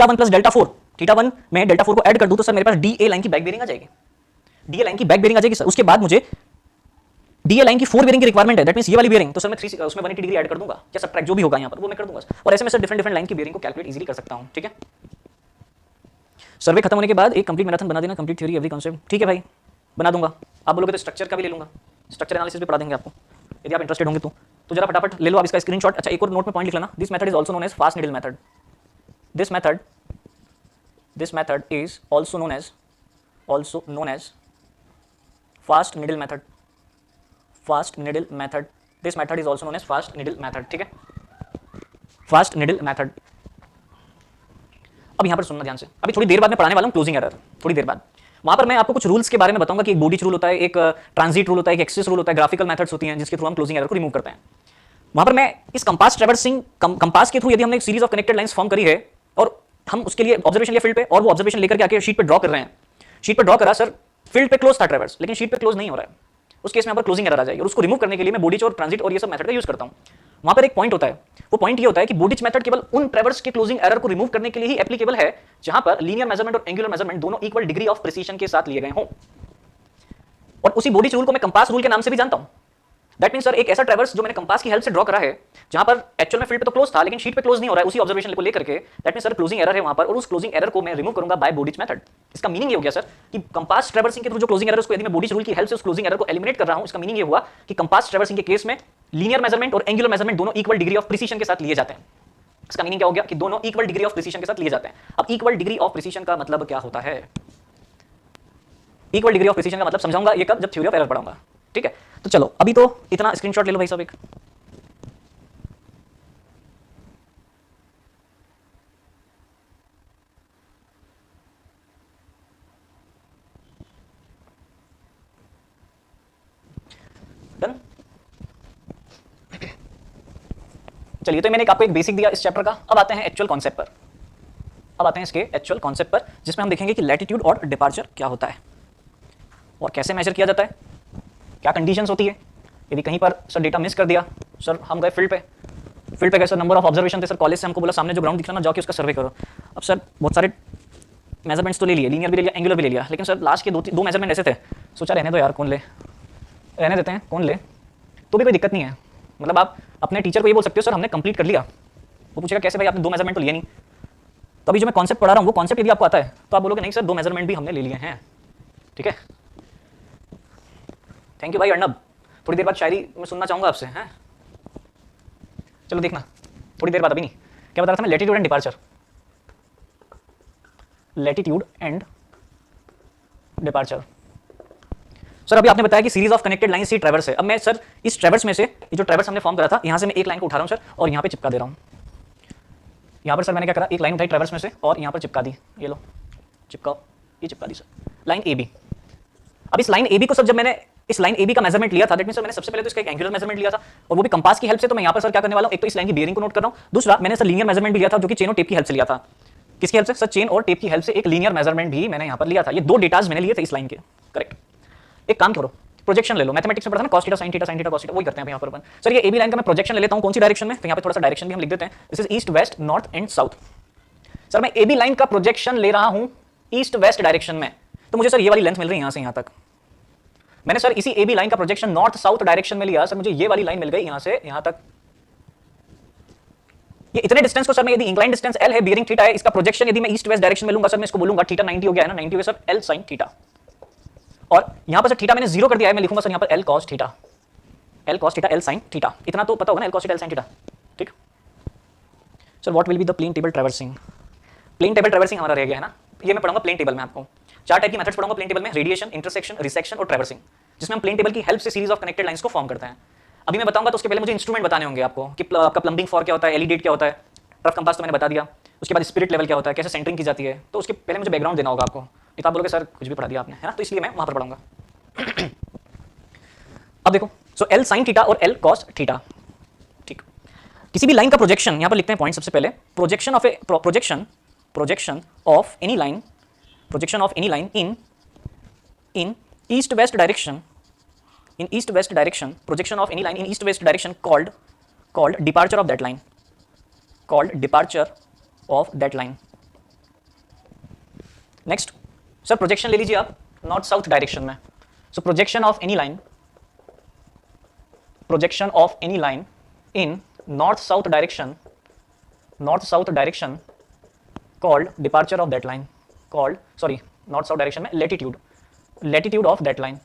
Speaker 1: one plus delta 4, theta 1 में डेल्टा 4 को ऐड कर दूं तो सर मेरे पास डी ए लाइन की बैक बेयरिंग आ जाएगी, डी ए लाइन की बैक बेयरिंग आ जाएगी सर। उसके बाद मुझे डी ए लाइन की 4 बेयरिंग की रिक्वायरमेंट है, दैट मींस ये वाली बेयरिंग, तो सर मैं 3 उसमें 180 डिग्री ऐड कर दूंगा, क्या सब्ट्रैक्ट जो भी होगा यहाँ पर वो मैं कर दूंगा। और ऐसे में सर डिफरेंट लाइन की बेयरिंग को कैलकुलेट इजीली कर सकता हूँ, ठीक है। सर्वे खत्म होने के बाद एक कंप्लीट मैराथन बना देना, कंप्लीट थ्योरी एवरी कॉन्सेप्ट, ठीक है भाई बना दूंगा। आप बोलोगे तो स्ट्रक्चर का भी ले लूंगा, स्ट्रक्चर एनालिसिस भी पढ़ा देंगे आपको यदि आप इंटरेस्टेड होंगे तो जरा फटाफट ले लो आप इसका स्क्रीनशॉट। अच्छा एक और नोट में पॉइंट लिख लेना, this method is also known as fast needle method, this method is also known as fast needle method, fast needle method, this method is also known as fast needle method, ठीक है, fast needle method। अब यहां पर सुनना ध्यान से, अभी थोड़ी देर बाद मैं पढ़ाने वाला हूं क्लोजिंग एरर, थोड़ी देर बाद वहां पर मैं आपको कुछ रूल्स के बारे में बताऊंगा कि एक बोडिच रूल होता है, एक ट्रांजिट रूल होता है, एक एक्सिस रूल होता है, ग्राफिकल मेथड्स होती हैं जिसके थ्रू हम क्लोजिंग एरर को रिमूव करते हैं। वहां पर मैं इस कंपास ट्रैवर्सिंग कंपास के थ्रू यदि हमने एक series of connected lines form करी है और हम उसके लिए ऑब्जर्वेशन लिया फील्ड पे, और वो ऑब्जर्वेशन लेकर के आके शीट पे ड्रॉ कर रहे हैं, शीट पे ड्रॉ करा सर, फील्ड पे क्लोज था ट्रैवर्स लेकिन शीट पे क्लोज नहीं हो रहा है, उस केस में यहाँ पर क्लोजिंग एरर आ जाएगी, और उसको रिमूव करने के लिए मैं बोडिच और ट्रांजिट और ये सब मेथड का यूज करता हूँ। वहां पर एक पॉइंट होता है, वो पॉइंट ये होता है कि बोडिच मेथड केवल उन ट्रैवर्स के क्लोजिंग एरर को रिमूव करने के लिए ही एप्लीकेबल है जहां पर लीनियर मेजरमेंट और एंगुलर मेजरमेंट दोनों इक्वल डिग्री ऑफ प्रिसीजन के साथ लिए गए हों, और उसी बोडिच रूल को मैं कंपास रूल के नाम से भी जानता हूं। दैट मीन सर एक ऐसा ट्रैवर्स जो मैंने कंपास की हेल्प से ड्रॉ करा है जहां पर एक्चुअल में फील्ड पे तो क्लोज था लेकिन शीट पे क्लोज नहीं हो रहा है, उसी ऑब्जर्वेशन को लेकर के, that mean sir closing error है वहां पर, और उस क्लोजिंग एरर को मैं रिमूव करूंगा बाय बोडिच मेथड। इसका मीनिंग ये हो गया सर कि कंपास ट्रैवर्सिंग के थ्रू जो क्लोजिंग एरर उसको यदि मैं बोडिच रूल की हेल्प से उस क्लोजिंग एरर को एलिमिनेट कर रहा हूं, इसका मीनिंग ये हुआ कि कंपास ट्रैवर्सिंग के केस में लीनियर मेजरमेंट और एंगुलर मेजरमेंट दोनों इक्वल डिग्री ऑफ प्रिसीजन के साथ लिए जाते हैं। इसका मीनिंग क्या हो गया कि दोनों इक्वल डिग्री ऑफ प्रिसीजन के साथ लिए जाते हैं। अब इक्वल डिग्री ऑफ प्रिसीजन का मतलब क्या होता है? इक्वल डिग्री ऑफ प्रिसीजन का मतलब समझाऊंगा ये कब, जब थ्योरी ऑफ एरर पढ़ाऊंगा, ठीक है। तो चलो अभी तो इतना स्क्रीनशॉट ले लो भाई सब एक। डन। चलिए तो मैंने आपको एक बेसिक दिया इस चैप्टर का, अब आते हैं एक्चुअल कॉन्सेप्ट पर, अब आते हैं इसके एक्चुअल कॉन्सेप्ट पर, जिसमें हम देखेंगे कि लैटिट्यूड और डिपार्चर क्या होता है और कैसे मेजर किया जाता है, क्या कंडीशंस होती है यदि कहीं पर सर डेटा मिस कर दिया। सर हम गए फील्ड पे गए सर, नंबर ऑफ ऑब्जर्वेशन थे सर, कॉलेज से हमको बोला सामने जो ग्राउंड दिख रहा ना जाके उसका सर्वे करो। अब सर बहुत सारे मेजरमेंट्स तो ले लिए, लीनियर भी ले लिया, एंगुलर भी ले लिया, लेकिन सर लास्ट के दो मेजरमेंट ऐसे थे, सोचा रहने दो यार, कौन ले, रहने देते हैं, कौन ले, तो भी कोई दिक्कत नहीं है। मतलब आप अपने टीचर को ये बोल सकते हो सर हमने कंप्लीट कर लिया, वो पूछेगा कैसे भाई आपने 2 मेजरमेंट तो लिए नहीं, तो अभी जो मैं कॉन्सेप्ट पढ़ा रहा हूँ वो कॉन्सेप्ट यदि आपको आता है तो आप बोलोगे नहीं सर 2 मेजरमेंट भी हमने ले लिए हैं, ठीक है। थैंक यू भाई अर्नब, थोड़ी देर बाद शायरी मैं सुनना चाहूंगा आपसे, हैं। चलो देखना थोड़ी देर बाद, अभी नहीं, क्या बता रहा था मैं, latitude and departure, latitude and departure. Sir अभी आपने बताया कि सीरीज ऑफ कनेक्टेड लाइन सी ट्रैवर्स है। अब मैं सर इस ट्रैवर्स में से, ये जो ट्रैवर्स हमने फॉर्म करा था, यहां से मैं एक लाइन को उठा रहा हूं सर और यहां पे चिपका दे रहा हूं। यहां पर सर मैंने क्या करा, एक लाइन उठाई ट्रैवर्स में से और यहां पर चिपका दी। ये लो चिपकाओ, ये चिपका दी सर लाइन ए बी। अब इस लाइन ए बी को सर जब मैंने इस लाइन ए बी का मेजरमेंट लिया था, दैट मीन सर मैंने सबसे पहले तो इसका एक एंगुलर मेजरमेंट लिया था और वो भी कंपास की हेल्प से। तो मैं यहां पर सर क्या करने वाला हूं, एक तो इस लाइन की बियरिंग को नोट कर रहा हूं, दूसरा मैंने सर लीनियर मेजरमेंट भी लिया था जो कि चेन और टेप की हेल्प से लिया था। किसकी हेल्प से सर, चेन और टेप की हेल्प से एक लीनियर मेजरमेंट भी मैंने यहां पर लिया था। ये दो डेटाज मैंने लिए थे इस लाइन के, करेक्ट। एक काम करो, प्रोजेक्शन ले लो, मैथमेटिक्स में पढ़ा था ना, cos theta sin theta sin theta cos theta, वही करते हैं यहां पर अपन। सर ये एबी लाइन का मैं प्रोजेक्शन ले लेता हूं, कौन सी डायरेक्शन में, तो यहां पे थोड़ा सा डायरेक्शन भी हम लिख देते हैं। This is east west north and south. Sir मैं एबी लाइन का प्रोजेक्शन ले रहा हूं ईस्ट वेस्ट डायरेक्शन में, तो मुझे सर ये वाली लेंथ मिल रही है यहां से यहां तक। मैंने सर इसी एबी लाइन का प्रोजेक्शन नॉर्थ साउथ डायरेक्शन में लिया, सर मुझे ये वाली लाइन मिल गई यहां से यहां तक। ये इतने डिस्टेंस को सर मैं, यदि इंक्लाइन डिस्टेंस एल है, बियरिंग थीटा है, इसका प्रोजेक्शन यदि मैं ईस्ट वेस्ट डायरेक्शन में लूंगा सर, मैं इसको बोलूंगा थीटा 90 हो गया है ना, 90 हो गया सर एल साइन थीटा। और यहां पर सर थीटा मैंने जीरो कर दिया है, मैं लिखूंगा सर यहां पर L cos theta, L cos theta L sine theta. इतना तो पता होगा ना, L cos theta L sine theta, ठीक। Sir what will be the plane table traversing. Plane table traversing हमारा रह गया है ना, ये मैं पढ़ाऊंगा प्लेन टेबल में। आपको चार टाइप की मेथड्स पढ़ाऊंगा प्लेन टेबल में, रेडिएशन, इंटरसेक्शन, रिसेक्शन और ट्रैवर्सिंग, जिसमें हम प्लेन टेबल की हेल्प से सीरीज ऑफ कनेक्टेड लाइंस को फॉर्म करते हैं। अभी मैं बताऊंगा तो उसके पहले मुझे इंस्ट्रूमेंट बताने होंगे आपको कि आपका प्लम्बिंग फॉर क्या होता है, एलिडेट क्या होता है, रफ कंपास तो मैंने बता दिया, उसके बाद स्पिरिट लेवल क्या होता है, कैसे सेंटरिंग की जाती है, तो उसके पहले मुझे बैकग्राउंड देना होगा आपको। नहीं तो आप बोलोगे सर कुछ भी पढ़ा दिया आपने, है ना, तो इसलिए मैं वहां पर पढ़ाऊंगा। अब देखो, सो एल साइन थीटा और एल कॉस थीटा, ठीक। किसी भी लाइन का प्रोजेक्शन, यहां पर लिखते हैं पॉइंट सबसे पहले, projection of A projection of any line, projection of any line in east west direction, in east west direction, projection of any line in east west direction called departure of that line, called departure of that line. Next sir projection ले लीजिए आप north south direction में, so projection of any line in north south direction called departure of that line, called sorry north south direction में latitude of that line,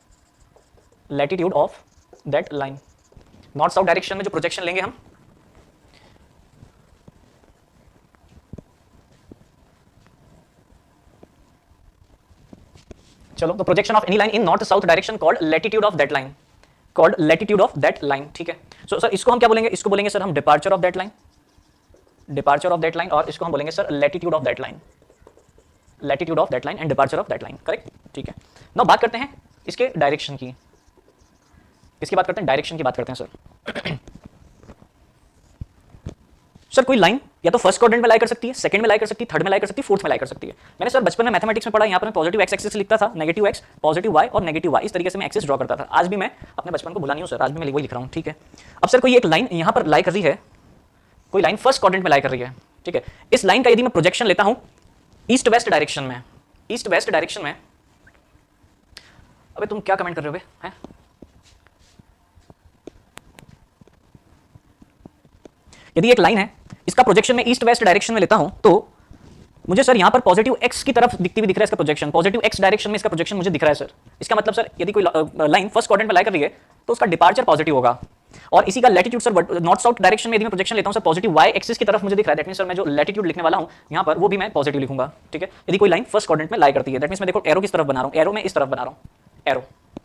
Speaker 1: latitude of that line. North south direction में जो projection लेंगे हम, चलो, तो projection of any line in north south direction called latitude of that line, called latitude of that line, ठीक है। So sir इसको हम क्या बोलेंगे, इसको बोलेंगे सर हम departure of that line, departure of that line, और इसको हम बोलेंगे sir latitude of that line, latitude of that line and departure of that line, correct, ठीक है। नाउ बात करते हैं इसके डायरेक्शन की, इसकी बात करते हैं, डायरेक्शन की बात करते हैं सर। सर कोई लाइन या तो फर्स्ट क्वाड्रेंट में लाई कर सकती है, सेकंड में लाई कर सकती है, थर्ड में लाई कर सकती है, फोर्थ में लाई कर सकती है। मैंने सर बचपन में मैथमेटिक्स में पढ़ा, यहाँ पर मैं पॉजिटिव एक्स एक्सिस लिखता था, नेगेटिव एक्स, पॉजिटिव वाई और नेगेटिव वाई, इस तरीके से मैं एक्सिस ड्रॉ करता था। आज भी मैं अपने बचपन को भुला नहीं हूँ सर, आज भी मैं वही लिख रहा हूँ, ठीक है। अब सर कोई एक लाइन यहाँ पर लाई कर रही है, कोई लाइन फर्स्ट क्वाड्रेंट में लाई कर रही है, ठीक है। इस लाइन का यदि मैं प्रोजेक्शन लेता हूँ ईस्ट वेस्ट डायरेक्शन में, ईस्ट वेस्ट डायरेक्शन में, अबे तुम क्या कमेंट कर रहे हो हैं? यदि एक लाइन है, इसका प्रोजेक्शन में ईस्ट वेस्ट डायरेक्शन में लेता हूं, तो मुझे सर यहां पर पॉजिटिव एक्स की तरफ दिखती हुई दिख रहा है इसका प्रोजेक्शन, पॉजिटिव एक्स डायरेक्शन में इसका प्रोजेक्शन मुझे दिख रहा है सर। इसका मतलब सर यदि कोई लाइन फर्स्ट क्वाड्रेंट में लाई कर रही है तो उसका डिपार्चर पॉजिटिव होगा। और इसी का latitude sir north south direction में यदि मैं प्रोजेक्शन लेता हूं सर, पॉजिटिव वाई एक्सिस की तरफ मुझे दिख रहा है, दैट मींस सर मैं जो लैटिट्यूड लिखने वाला हूं यहां पर वो भी मैं पॉजिटिव लिखूंगा, ठीक है। यदि कोई लाइन फर्स्ट क्वाड्रेंट में लाई करती है, दैट मींस मैं देखो एरो किस तरफ बना रहा हूं, एरो में इस तरफ बना रहा हूं, एरो,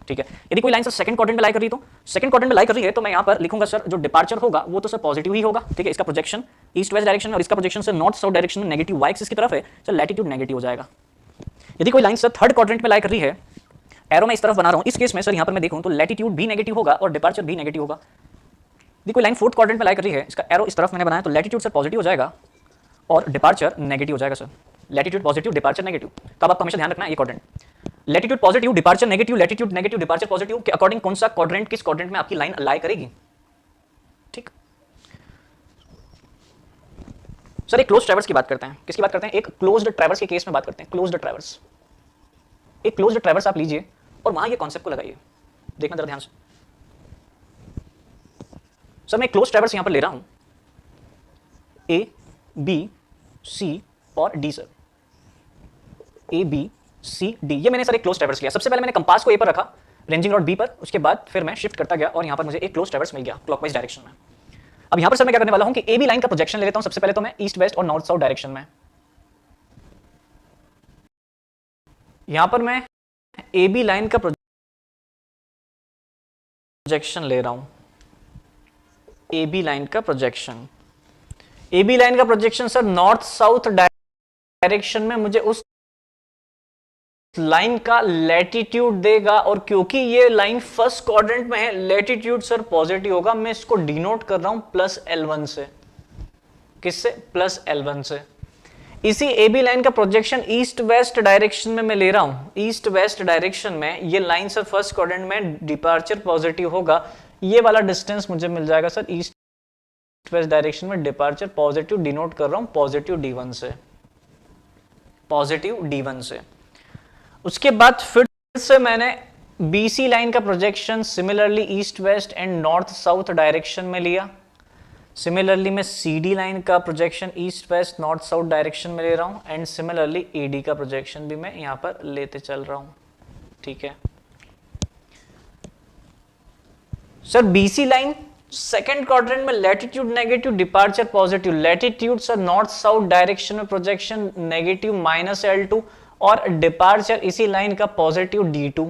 Speaker 1: ठीक है। यदि कोई लाइन सर सेकंड क्वाड्रेंट में लाई कर रही है, तो सेकंड क्वाड्रेंट में लाई कर रही है तो मैं यहां पर लिखूंगा सर जो डिपार्चर होगा वो तो सर पॉजिटिव ही होगा, ठीक है। इसका प्रोजेक्शन ईस्ट वेस्ट डायरेक्शन में और इसका projection sir north south direction में नेगेटिव वाई एक्सिस की तरफ है, सर लैटिट्यूड नेगेटिव हो जाएगा। यदि कोई लाइन सर थर्ड क्वाड्रेंट में लाई कर रही है, एरो में इस तरफ बना रहा हूं, इस केस में सर यहां पर मैं देखूं तो लैटिट्यूड भी नेगेटिव होगा और डिपार्चर भी नेगेटिव होगा। यदि कोई लाइन फोर्थ क्वाड्रेंट में लाई कर रही है, इसका एरो इस तरफ मैंने बनाया, तो लैटिट्यूड सर पॉजिटिव हो जाएगा और डिपार्चर नेगेटिव हो जाएगा sir. Latitude positive, departure negative, तब आपको हमेशा ध्यान रखना है ये quadrant, latitude positive, departure negative, latitude negative, departure positive के अकॉर्डिंग कौन सा क्वाड्रेंट किस क्वाड्रेंट में आपकी लाइन लाई करेगी, ठीक। सर एक क्लोज्ड ट्रैवर्स की बात करते हैं, किसकी बात करते हैं, एक क्लोज्ड ट्रैवर्स के केस में बात करते हैं। क्लोज्ड ट्रैवर्स, एक क्लोज्ड ट्रैवर्स आप लीजिए और वहां ये कॉन्सेप्ट को लगाइए, देखना जरा ध्यान से। सर मैं क्लोज्ड ट्रैवर्स यहां पर ले रहा हूं, ए बी सी और डी, sir A B C D, ये मैंने सर एक क्लोज ट्रैवर्स लिया। सबसे पहले मैंने कंपास को ए पर रखा, रेंजिंग रॉड बी पर, उसके बाद फिर मैं शिफ्ट करता गया और यहां पर मुझे एक क्लोज ट्रैवर्स मिल गया क्लॉकवाइज डायरेक्शन में। अब यहां पर सर मैं क्या करने वाला हूं कि ए बी लाइन का प्रोजेक्शन ले लेता हूं सबसे पहले, तो मैं ईस्ट वेस्ट और नॉर्थ साउथ डायरेक्शन में, यहां पर मैं ए बी लाइन का प्रोजेक्शन ले रहा हूं, ए बी लाइन का प्रोजेक्शन, ए बी लाइन का projection sir north south direction में मुझे उस लाइन का लैटिट्यूड देगा, और क्योंकि ये लाइन फर्स्ट क्वाड्रेंट में है, लैटिट्यूड सर पॉजिटिव होगा। मैं इसको डिनोट कर रहा हूं प्लस L1 से। किससे? प्लस L1 से। इसी ए बी लाइन का प्रोजेक्शन ईस्ट वेस्ट डायरेक्शन में मैं ले रहा हूं, ईस्ट वेस्ट डायरेक्शन में ये लाइन सर फर्स्ट क्वाड्रेंट में डिपार्चर पॉजिटिव होगा, ये वाला डिस्टेंस मुझे मिल जाएगा सर ईस्ट वेस्ट डायरेक्शन में डिपार्चर पॉजिटिव, डिनोट कर रहा हूं पॉजिटिव D1 से, पॉजिटिव D1 से। उसके बाद फिर से मैंने BC लाइन का projection similarly east west and north south direction में लिया। सिमिलरली मैं CD लाइन का projection east west north south direction में ले रहा हूं, एंड सिमिलरली AD का प्रोजेक्शन भी मैं यहां पर लेते चल रहा हूं। ठीक है sir, BC line second quadrant में latitude negative, departure positive, latitude sir north south direction में प्रोजेक्शन नेगेटिव -L2, और डिपार्चर इसी लाइन का पॉजिटिव D2।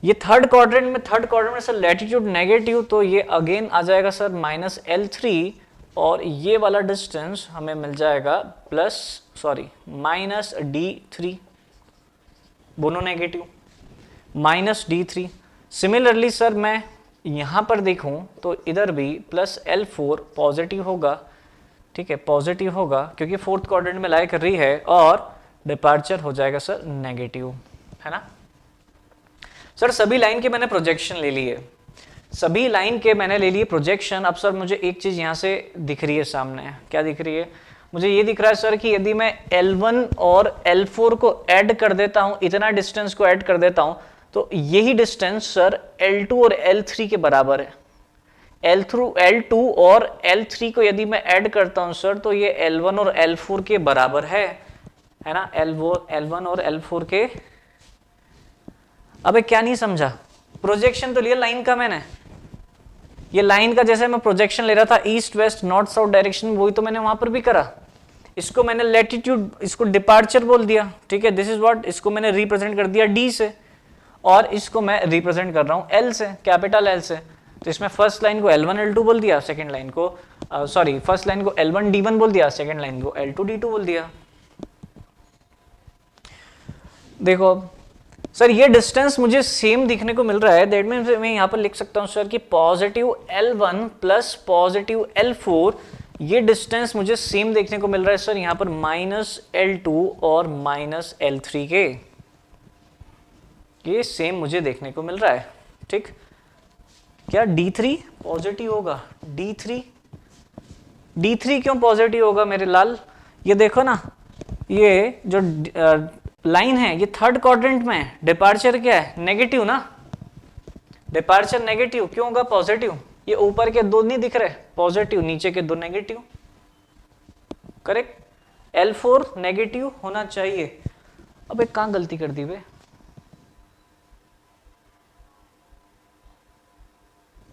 Speaker 1: ये थर्ड क्वाड्रेंट में सर लैटिट्यूड नेगेटिव, तो ये अगेन आ जाएगा सर -L3, और ये वाला डिस्टेंस हमें मिल जाएगा -D3, दोनों नेगेटिव, -D3। सिमिलरली सर मैं यहां पर देखूं तो इधर भी +L4 पॉजिटिव होगा। ठीक है, पॉजिटिव होगा क्योंकि फोर्थ क्वाड्रेंट में लाई कर रही है, और डिपार्चर हो जाएगा सर नेगेटिव, है ना सर। सभी लाइन के मैंने प्रोजेक्शन ले लिए, सभी लाइन के मैंने ले लिए प्रोजेक्शन। अब सर मुझे एक चीज यहां से दिख रही है सामने, क्या दिख रही है? मुझे ये दिख रहा है सर कि यदि मैं L1 और L4 को ऐड कर देता हूं, इतना डिस्टेंस को ऐड कर देता हूं, तो यही डिस्टेंस सर L2 और L3 के बराबर है। L2 और L3 को यदि मैं ऐड करता हूं सर, तो ये L1 और L4 के बराबर है ना, L1 और L4 के। अबे क्या नहीं समझा? प्रोजेक्शन तो लिया लाइन का मैंने, ये लाइन का जैसे मैं प्रोजेक्शन ले रहा था east west north south direction में, वही तो मैंने वहां पर भी करा। इसको मैंने लैटिट्यूड, इसको डिपार्चर बोल दिया। ठीक है, दिस इज व्हाट, इसको मैंने रिप्रेजेंट कर दिया D से, और इसको मैं रिप्रेजेंट कर रहा हूं L से, कैपिटल L से। तो इसमें फर्स्ट लाइन को L1 L2 बोल दिया, सेकंड लाइन को फर्स्ट लाइन को L1 D1 बोल दिया, सेकंड लाइन को L2 D2 बोल दिया। देखो सर, ये डिस्टेंस मुझे सेम दिखने को मिल रहा है, दैट मींस मैं यहां पर लिख सकता हूं सर कि positive L1 plus positive L4, ये डिस्टेंस मुझे सेम देखने को मिल रहा है सर यहां पर -L2 और -L3 के, ये सेम मुझे देखने को मिल रहा है। ठीक, क्या D3 पॉजिटिव होगा? D3 क्यों पॉजिटिव होगा मेरे लाल? ये देखो ना, ये जो लाइन है ये थर्ड क्वाड्रेंट में है, डिपार्चर क्या है? नेगेटिव ना, डिपार्चर नेगेटिव क्यों होगा पॉजिटिव? ये ऊपर के दो नहीं दिख रहे पॉजिटिव, नीचे के दो नेगेटिव, करेक्ट। L4 नेगेटिव होना चाहिए। अब एक कहां गलती कर दी बे?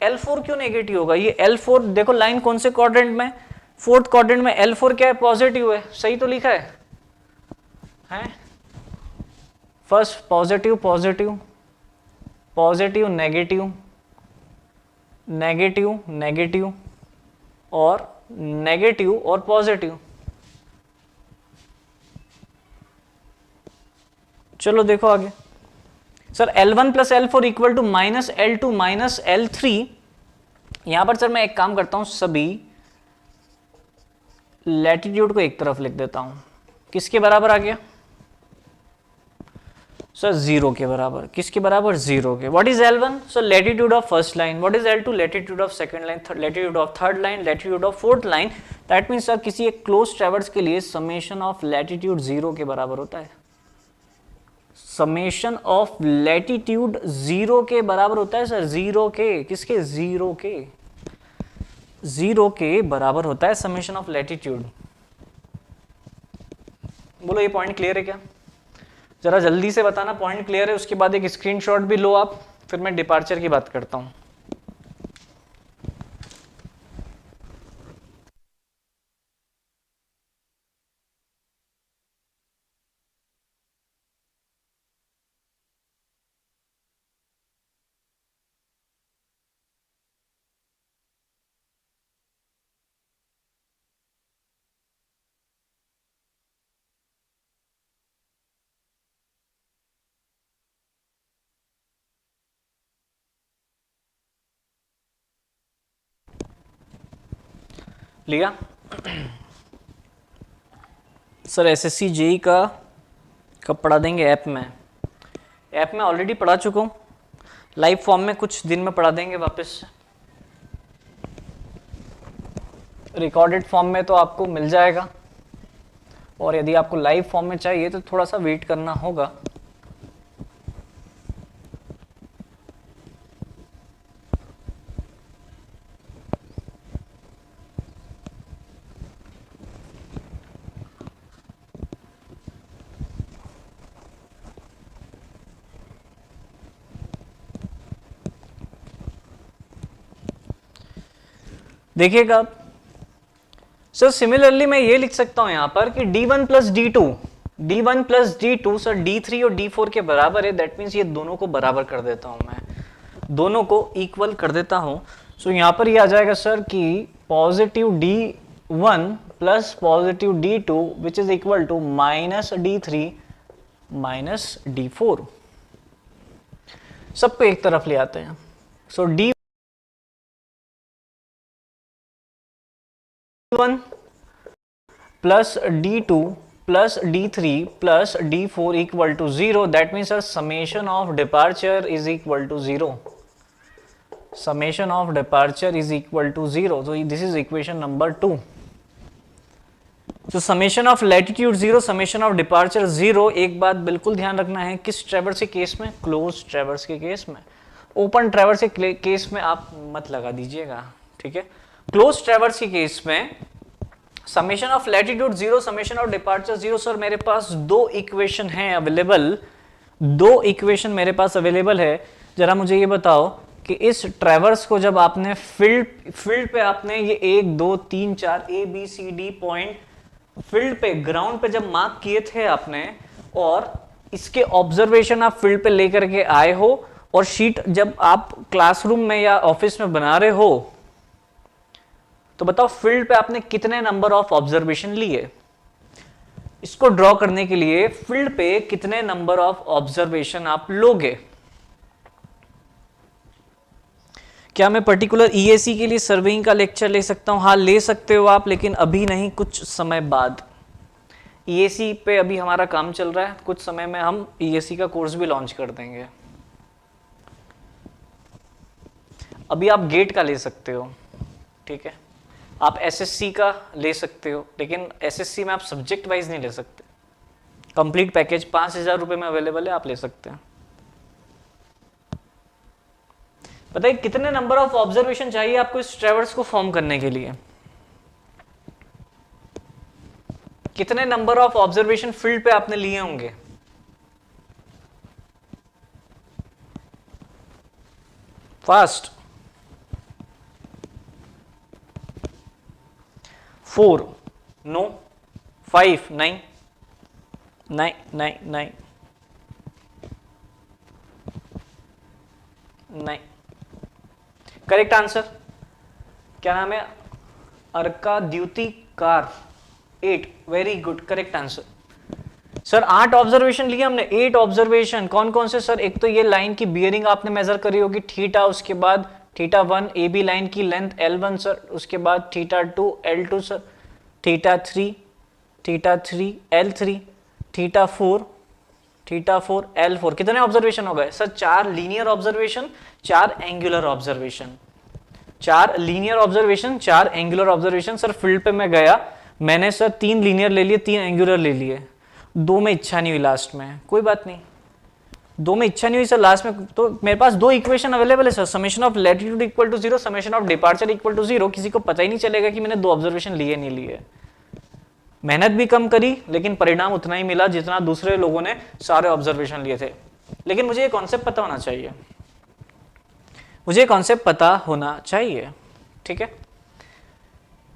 Speaker 1: L4 क्यों नेगेटिव होगा? ये L4 देखो, लाइन कौन से क्वाड्रेंट में? फोर्थ क्वाड्रेंट में। L4 क्या है? पॉजिटिव है, सही तो लिखा है, हैं? First positive positive positive negative negative negative और नेगेटिव और पॉजिटिव। चलो देखो आगे sir, L1 plus L4 equal to -L2 minus L3। यहां पर सर मैं एक काम करता हूं, सभी लैटिट्यूड को एक तरफ लिख देता हूं। किसके बराबर आ गया सर? 0 के बराबर। किसके बराबर? 0 के। What is L1? Sir latitude of first line. What is L2? Latitude of second line, latitude of third line, latitude of fourth line. That means sir किसी एक क्लोज ट्रैवर्स के लिए समेशन ऑफ लैटिट्यूड 0 के बराबर होता है। Summation of latitude 0 के बराबर होता है सर, 0 के। किसके? 0 के। 0 के बराबर होता है समेशन ऑफ लैटिट्यूड। बोलो ये पॉइंट क्लियर है क्या? जरा जल्दी से बताना पॉइंट क्लियर है, उसके बाद एक स्क्रीनशॉट भी लो आप, फिर मैं डिपार्चर की बात करता हूं। लिया सर एसएससी जेई का कब पढ़ा देंगे? ऐप में ऑलरेडी पढ़ा चुका हूँ, लाइव फॉर्म में कुछ दिन में पढ़ा देंगे वापस। रिकॉर्डेड फॉर्म में तो आपको मिल जाएगा, और यदि आपको लाइव फॉर्म में चाहिए तो थोड़ा सा वेट करना होगा। देखिएगा सर, सिमिलरली मैं ये लिख सकता हूं यहां पर कि d1 plus d2 sir d3 और d4 के बराबर है। दैट मीन्स ये दोनों को बराबर कर देता हूं, मैं दोनों को इक्वल कर देता हूं। सो यहां पर ये आ जाएगा सर कि positive d1 plus positive d2 which is equal to minus d3 minus d4। सबको एक तरफ ले आते हैं। सो d1 plus d2 plus d3 plus d4 equal to 0. That means our summation of departure is equal to 0. Summation of departure is equal to 0. So this is equation number 2. So summation of latitude 0, summation of departure 0. एक बात बिल्कुल ध्यान रखना है, किस traverse के case में? Close traverse के केस में। ओपन ट्रैवर्स के केस में आप मत लगा दीजिएगा, ठीक है। क्लोज ट्रैवर्स के केस में summation of latitude 0, summation of departure 0। Sir मेरे पास दो इक्वेशन हैं अवेलेबल, दो इक्वेशन मेरे पास अवेलेबल है। जरा मुझे ये बताओ कि इस ट्रैवर्स को जब आपने फील्ड पे आपने ये 1 2 3 4 A B C D point field पे ग्राउंड पे जब मार्क किए थे आपने, और इसके ऑब्जर्वेशन आप फील्ड पे लेकर के आए हो, और शीट जब आप क्लासरूम में या ऑफिस में बना रहे हो, तो बताओ फील्ड पे आपने कितने नंबर ऑफ ऑब्जर्वेशन लिए? इसको ड्रॉ करने के लिए फील्ड पे कितने नंबर ऑफ ऑब्जर्वेशन आप लोगे? क्या मैं पर्टिकुलर ईएसी के लिए सर्वेइंग का लेक्चर ले सकता हूं? हाँ ले सकते हो आप, लेकिन अभी नहीं, कुछ समय बाद। ईएसी पे अभी हमारा काम चल रहा है, कुछ समय में हम ईएसी का कोर्स भी लॉन्च कर देंगे। अभी आप गेट का ले सकते हो, ठीक है, आप एसएससी का ले सकते हो, लेकिन एसएससी में आप सब्जेक्ट वाइज नहीं ले सकते। कंप्लीट पैकेज 5,000 रुपए में अवेलेबल है, आप ले सकते हैं। बताइए कितने नंबर ऑफ ऑब्जर्वेशन चाहिए आपको इस ट्रैवर्स को फॉर्म करने के लिए? कितने नंबर ऑफ ऑब्जर्वेशन फील्ड पे आपने लिए होंगे? Fast 4 no 5 9 9 9 9 9। करेक्ट आंसर क्या नाम है? Arka Dyuti Kar 8। Very good, correct answer. Sir 8 observation लिए हमने, 8 ऑब्जर्वेशन। कौन कौन से सर? एक तो ये लाइन की बियरिंग आपने मेजर करी होगी थीटा, उसके बाद थीटा 1 ए बी लाइन की लेंथ L1 सर, उसके बाद theta 2 L2 sir, theta 3 L3, theta 4 L4। कितने ऑब्जर्वेशन हो गए sir? 4 linear observation, 4 angular observation, 4 linear observation, 4 angular observation. Sir field पे मैं गया, मैंने सर 3 लीनियर ले लिए, 3 एंगुलर ले लिए, 2 में इच्छा नहीं हुई लास्ट में। कोई बात नहीं, 2 में इच्छा नहीं हुई सर लास्ट में, तो मेरे पास 2 इक्वेशन अवेलेबल है sir. Summation of latitude equal to 0, summation of departure equal to 0। किसी को पता ही नहीं चलेगा कि मैंने 2 ऑब्जर्वेशन लिए नहीं लिए। मेहनत भी कम करी, लेकिन परिणाम उतना ही मिला जितना दूसरे लोगों ने सारे ऑब्जर्वेशन लिए थे। लेकिन मुझे ये कॉन्सेप्ट पता होना चाहिए, मुझे कॉन्सेप्ट पता होना चाहिए, ठीक है।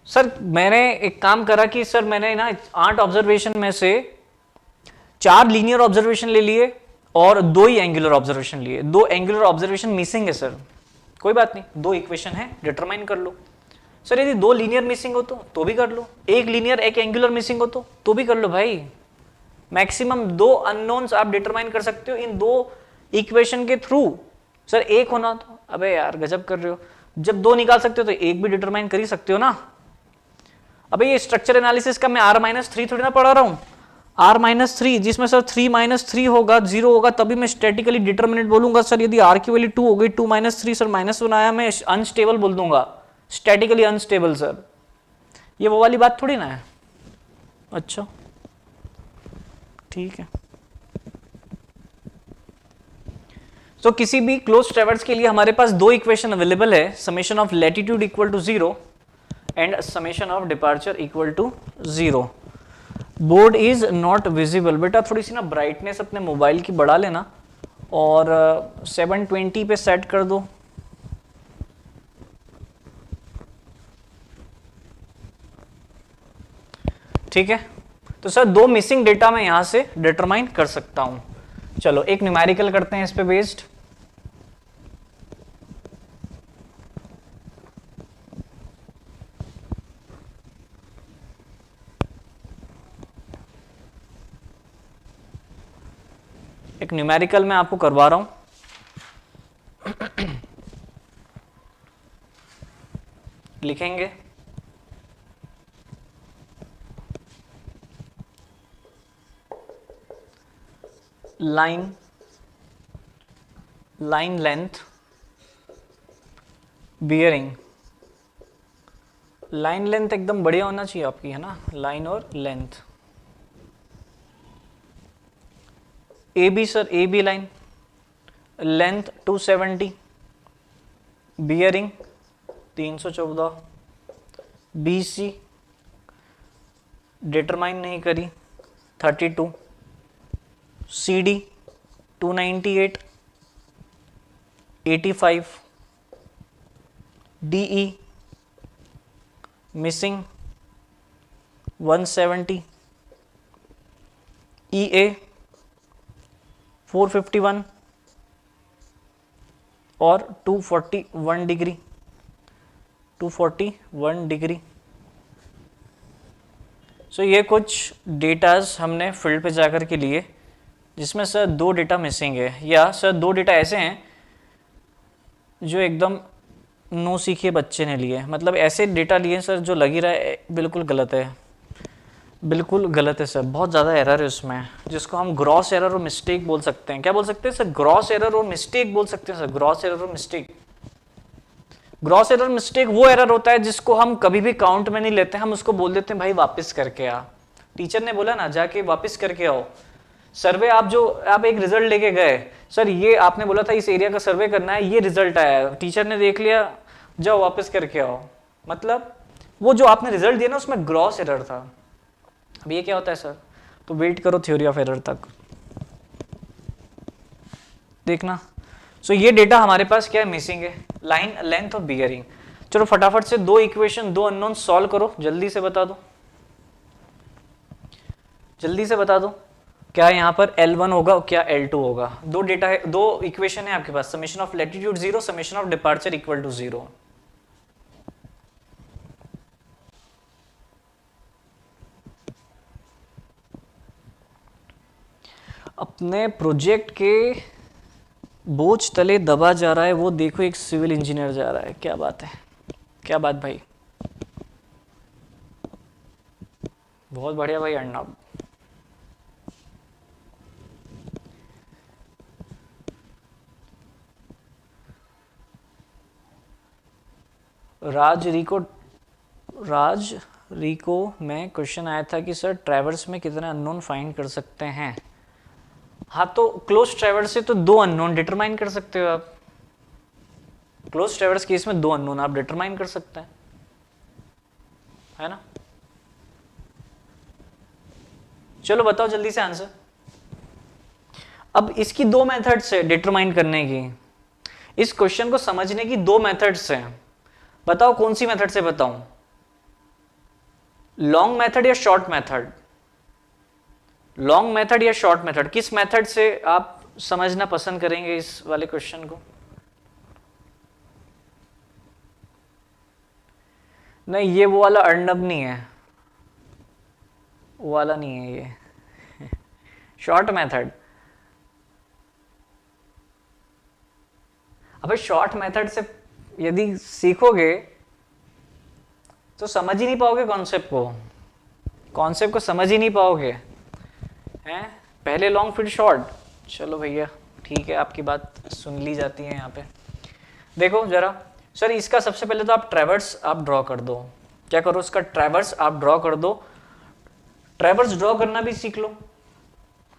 Speaker 1: सर मैंने एक काम करा कि सर मैंने ना 8 ऑब्जर्वेशन में से 4 लीनियर ऑब्जर्वेशन ले लिए और 2 ही एंगुलर ऑब्जर्वेशन लिए। 2 एंगुलर ऑब्जर्वेशन मिसिंग है सर, कोई बात नहीं, 2 इक्वेशन है, डिटरमाइन कर लो। सर यदि 2 लीनियर मिसिंग हो तो भी कर लो, 1 लीनियर 1 एंगुलर मिसिंग हो तो भी कर लो भाई। मैक्सिमम 2 अननोन्स आप डिटरमाइन कर सकते हो इन 2 इक्वेशन के थ्रू। सर 1 होना तो अबे यार गजब कर रहे हो, जब 2 निकाल सकते हो तो 1 भी डिटरमाइन कर ही सकते हो ना। अबे ये स्ट्रक्चर एनालिसिस का मैं R-3 थोड़ी ना पढ़ा रहा हूं, R-3 जिसमें सर 3 - 3 होगा, 0 होगा, तभी मैं स्टैटिकली डिटरमिनेंट बोलूंगा सर। यदि R की वैल्यू 2 हो गई, 2 - 3 सर -1 आया, मैं अनस्टेबल बोल दूंगा, स्टैटिकली अनस्टेबल सर। ये वो वाली बात थोड़ी ना है। अच्छा ठीक है। तो किसी भी क्लोज ट्रैवर्स के लिए हमारे पास दो इक्वेशन अवेलेबल है, summation of latitude equal to 0 and summation of departure equal to 0। Board is not visible. बेटा थोड़ी सी ना ब्राइटनेस अपने मोबाइल की बढ़ा लेना और 720 पे सेट कर दो। ठीक है, तो सर दो मिसिंग डेटा मैं यहां से डिटरमाइन कर सकता हूं। चलो एक न्यूमेरिकल करते हैं इस पे बेस्ड। एक न्यूमेरिकल मैं आपको करवा रहा हूं। लिखेंगे line length bearing. Line length एकदम बढ़िया होना चाहिए आपकी, है ना, लाइन और length. A B sir, A B line, length 270, bearing 314, B C determine नहीं करी 32, C D 298, 85, D E missing 170, E A 451 और 241 डिग्री, 241 डिग्री। सो ये कुछ डेटाज हमने फील्ड पे जाकर के लिए, जिसमें सर दो डेटा मिसिंग है, या सर दो डेटा ऐसे हैं जो एकदम नो सीखे बच्चे ने लिए। मतलब ऐसे डेटा लिए सर जो लग ही रहा है बिल्कुल गलत है, बिल्कुल गलत है सर, बहुत ज़्यादा एरर है उसमें, जिसको हम ग्रॉस एरर और मिस्टेक बोल सकते हैं। क्या बोल सकते हैं सर? ग्रॉस एरर और मिस्टेक बोल सकते हैं सर, ग्रॉस एरर और मिस्टेक। ग्रॉस एरर मिस्टेक वो एरर होता है जिसको हम कभी भी काउंट में नहीं लेते, हम उसको बोल देते हैं भाई वापस करके आ। टीचर ने बोला ना जाके वापस करके आओ। सर्वे आप एक रिजल्ट लेके गए, सर ये आपने बोला था इस एरिया का सर्वे करना है, ये रिजल्ट आया है, टीचर ने देख लिया, जाओ वापस करके आओ। मतलब वो जो आपने रिजल्ट दिया ना उसमें ग्रॉस एरर था। अब ये क्या होता है सर? तो वेट करो थ्योरी ऑफ एरर तक, देखना। सो ये डेटा हमारे पास क्या है, मिसिंग है, लाइन लेंथ और बियरिंग। चलो फटाफट से दो इक्वेशन, दो अननोन सॉल्व करो, जल्दी से बता दो, जल्दी से बता दो। क्या यहाँ पर L1 होगा और क्या L2 होगा? दो डेटा है, दो इक्वेशन है आपके पास, summation of latitude 0, summation of departure equal to 0। अपने प्रोजेक्ट के बोझ तले दबा जा रहा है वो देखो, एक सिविल इंजीनियर जा रहा है। क्या बात है, क्या बात भाई, बहुत बढ़िया भाई अर्णव। राज रिको में क्वेश्चन आया था कि सर ट्रैवर्स में कितने अननोन फाइंड कर सकते हैं? हाँ तो क्लोज ट्रैवर्स से तो दो अननोन डिटरमाइन कर सकते हो आप। क्लोज ट्रैवर्स केस में दो अननोन आप डिटरमाइन कर सकते हैं, है ना। चलो बताओ जल्दी से आंसर। अब इसकी दो मेथड्स है डिटरमाइन करने की, इस क्वेश्चन को समझने की दो मेथड्स हैं। बताओ कौन सी मेथड से बताऊं, लॉन्ग मेथड या शॉर्ट मेथड? लॉन्ग मेथड या शॉर्ट मेथड, किस मेथड से आप समझना पसंद करेंगे इस वाले क्वेश्चन को? नहीं ये वो वाला अर्नब नहीं है, वो वाला नहीं है ये शॉर्ट मेथड। अबे शॉर्ट मेथड से यदि सीखोगे तो समझ ही नहीं पाओगे कॉन्सेप्ट को समझ ही नहीं पाओगे हैं। पहले लॉन्ग फिर शॉर्ट, चलो भैया ठीक है, आपकी बात सुन ली जाती है यहाँ पे। देखो जरा सर, इसका सबसे पहले तो आप ट्रैवर्स आप ड्रॉ कर दो। क्या करो, इसका ट्रैवर्स आप ड्रॉ कर दो। ट्रैवर्स ड्रॉ करना भी सीख लो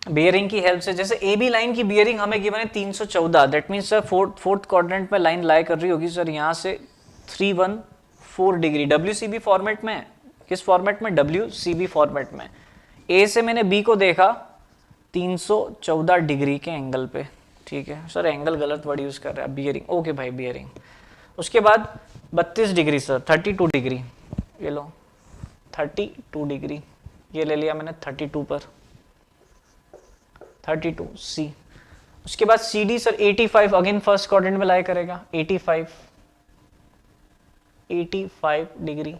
Speaker 1: बियरिंग की हेल्प से। जैसे ए बी लाइन की बियरिंग हमें गिवन है 314, that means sir fourth quadrant में लाइन लाई कर रही होगी सर यहाँ से 314 डिग्री। WCB फॉर्मेट में, किस फॉर्मेट में, WCB फॉर्मेट में। ए से मैंने बी को देखा 314 डिग्री के एंगल पे, ठीक है सर, एंगल गलत वर्ड यूज कर रहा है, बियरिंग, ओके भाई बियरिंग। उसके बाद 32 डिग्री सर, 32 डिग्री, ये लो 32 डिग्री, ये ले लिया मैंने 32 पर, 32 सी। उसके बाद CD sir 85, again first quadrant में लाई करेगा, 85 डिग्री।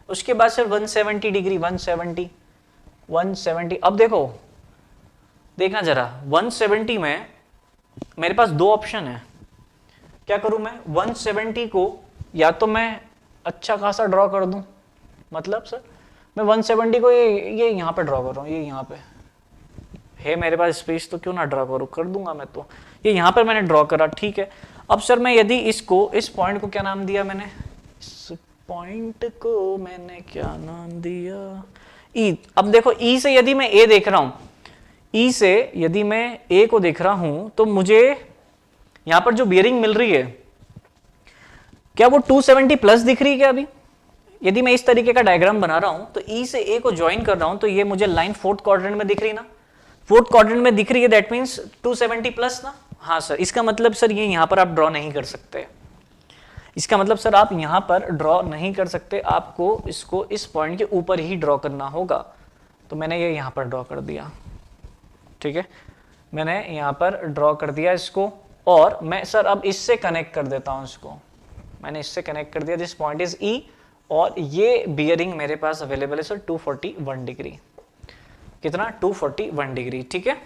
Speaker 1: उसके बाद सर 170 डिग्री, 170। अब देखो, देखना जरा, 170 में मेरे पास दो ऑप्शन है। क्या करूं मैं, 170 को या तो मैं अच्छा खासा ड्रॉ कर दूं, मतलब सर मैं 170 को ये यहाँ पे ड्रॉ कर रहा हूँ, ये यहाँ पे है मेरे पास स्पेस, तो क्यों ना ड्रॉ करूं, कर दूंगा मैं। तो ये यहाँ पर मैंने ड्रॉ करा, ठीक है। अब सर मैं यदि इसको, इस पॉइंट को क्या नाम दिया मैंने, इस पॉइंट को मैंने क्या नाम दिया, ई। अब देखो ई से यदि मैं ए देख रहा हूं, ई से यदि मैं ए को देख रहा हूं, तो मुझे यहां पर जो बियरिंग मिल रही है, क्या वो 270 प्लस दिख रही है क्या अभी? यदि मैं इस तरीके का डायग्राम बना रहा हूं, तो ई से ए को ज्वाइन कर रहा हूं, तो ये मुझे लाइन फोर्थ क्वाड्रेंट में दिख रही ना, फोर्थ क्वाड्रेंट में दिख रही है, दैट मींस 270 प्लस ना। हाँ सर, इसका मतलब सर ये यहां पर आप ड्रॉ नहीं कर सकते, इसका मतलब सर आप यहां पर ड्रॉ नहीं कर सकते, आपको इसको इस पॉइंट के ऊपर ही ड्रॉ करना होगा। तो मैंने ये यहां पर ड्रॉ कर दिया, ठीक है, मैंने यहां पर ड्रॉ कर दिया इसको। और मैं सर अब इससे कनेक्ट कर देता हूं इसको, मैंने इससे कनेक्ट कर दिया, दिस पॉइंट इज ई, और ये बियरिंग मेरे पास अवेलेबल है सर 241 डिग्री। कितना, 241 डिग्री, ठीक है,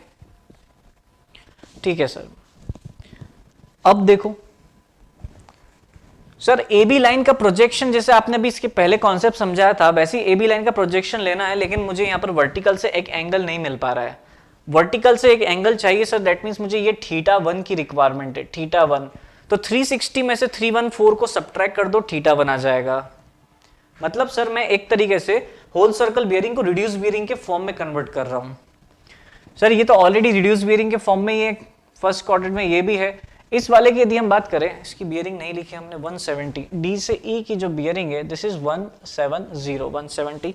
Speaker 1: ठीक है सर। अब देखो सर, ए बी लाइन का प्रोजेक्शन, जैसे आपने भी इसके पहले कॉन्सेप्ट समझाया था, वैसे ही ए बी लाइन का प्रोजेक्शन लेना है, लेकिन मुझे यहां पर वर्टिकल से एक एंगल नहीं मिल पा रहा है, वर्टिकल से एक एंगल चाहिए सर, दैट मींस मुझे ये θ1 की रिक्वायरमेंट है, θ1। तो 360 में से 314 को सब्ट्रैक्ट कर दो, θ1 आ जाएगा। मतलब सर मैं एक तरीके से होल सर्कल बियरिंग को रिड्यूस बियरिंग के फॉर्म में कन्वर्ट कर रहा हूं। सर ये तो ऑलरेडी रिड्यूस बियरिंग के फॉर्म में, ये फर्स्ट क्वाड्रेंट में ये भी है। इस वाले की यदि हम बात करें, इसकी बियरिंग नहीं लिखी हमने, 170 डी से ई की जो बियरिंग है, दिस इज 170।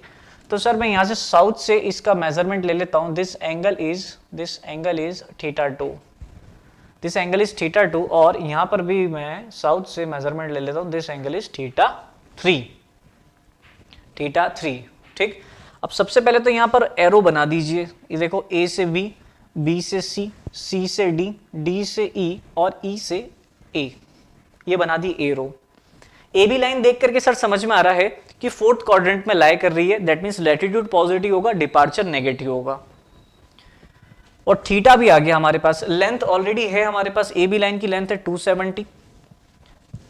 Speaker 1: तो सर मैं यहां से साउथ से इसका मेजरमेंट ले लेता हूं, this angle is θ2, this angle is θ2, और यहां पर भी मैं साउथ से मेजरमेंट ले लेता हूं, दिस एंगल इज θ3, ठीक। अब सबसे पहले तो यहां पर एरो बना दीजिए, ये देखो, ए से बी, बी से सी, सी से डी, डी से ई, और ई से ए, ये बना दी एरो। ए बी लाइन देख करके सर समझ में आ रहा है कि फोर्थ क्वाड्रेंट में लाई कर रही है, दैट मींस लैटिट्यूड पॉजिटिव होगा, डिपार्चर नेगेटिव होगा। और थीटा भी आ गया हमारे पास, लेंथ ऑलरेडी है हमारे पास, ए बी लाइन की लेंथ है 270,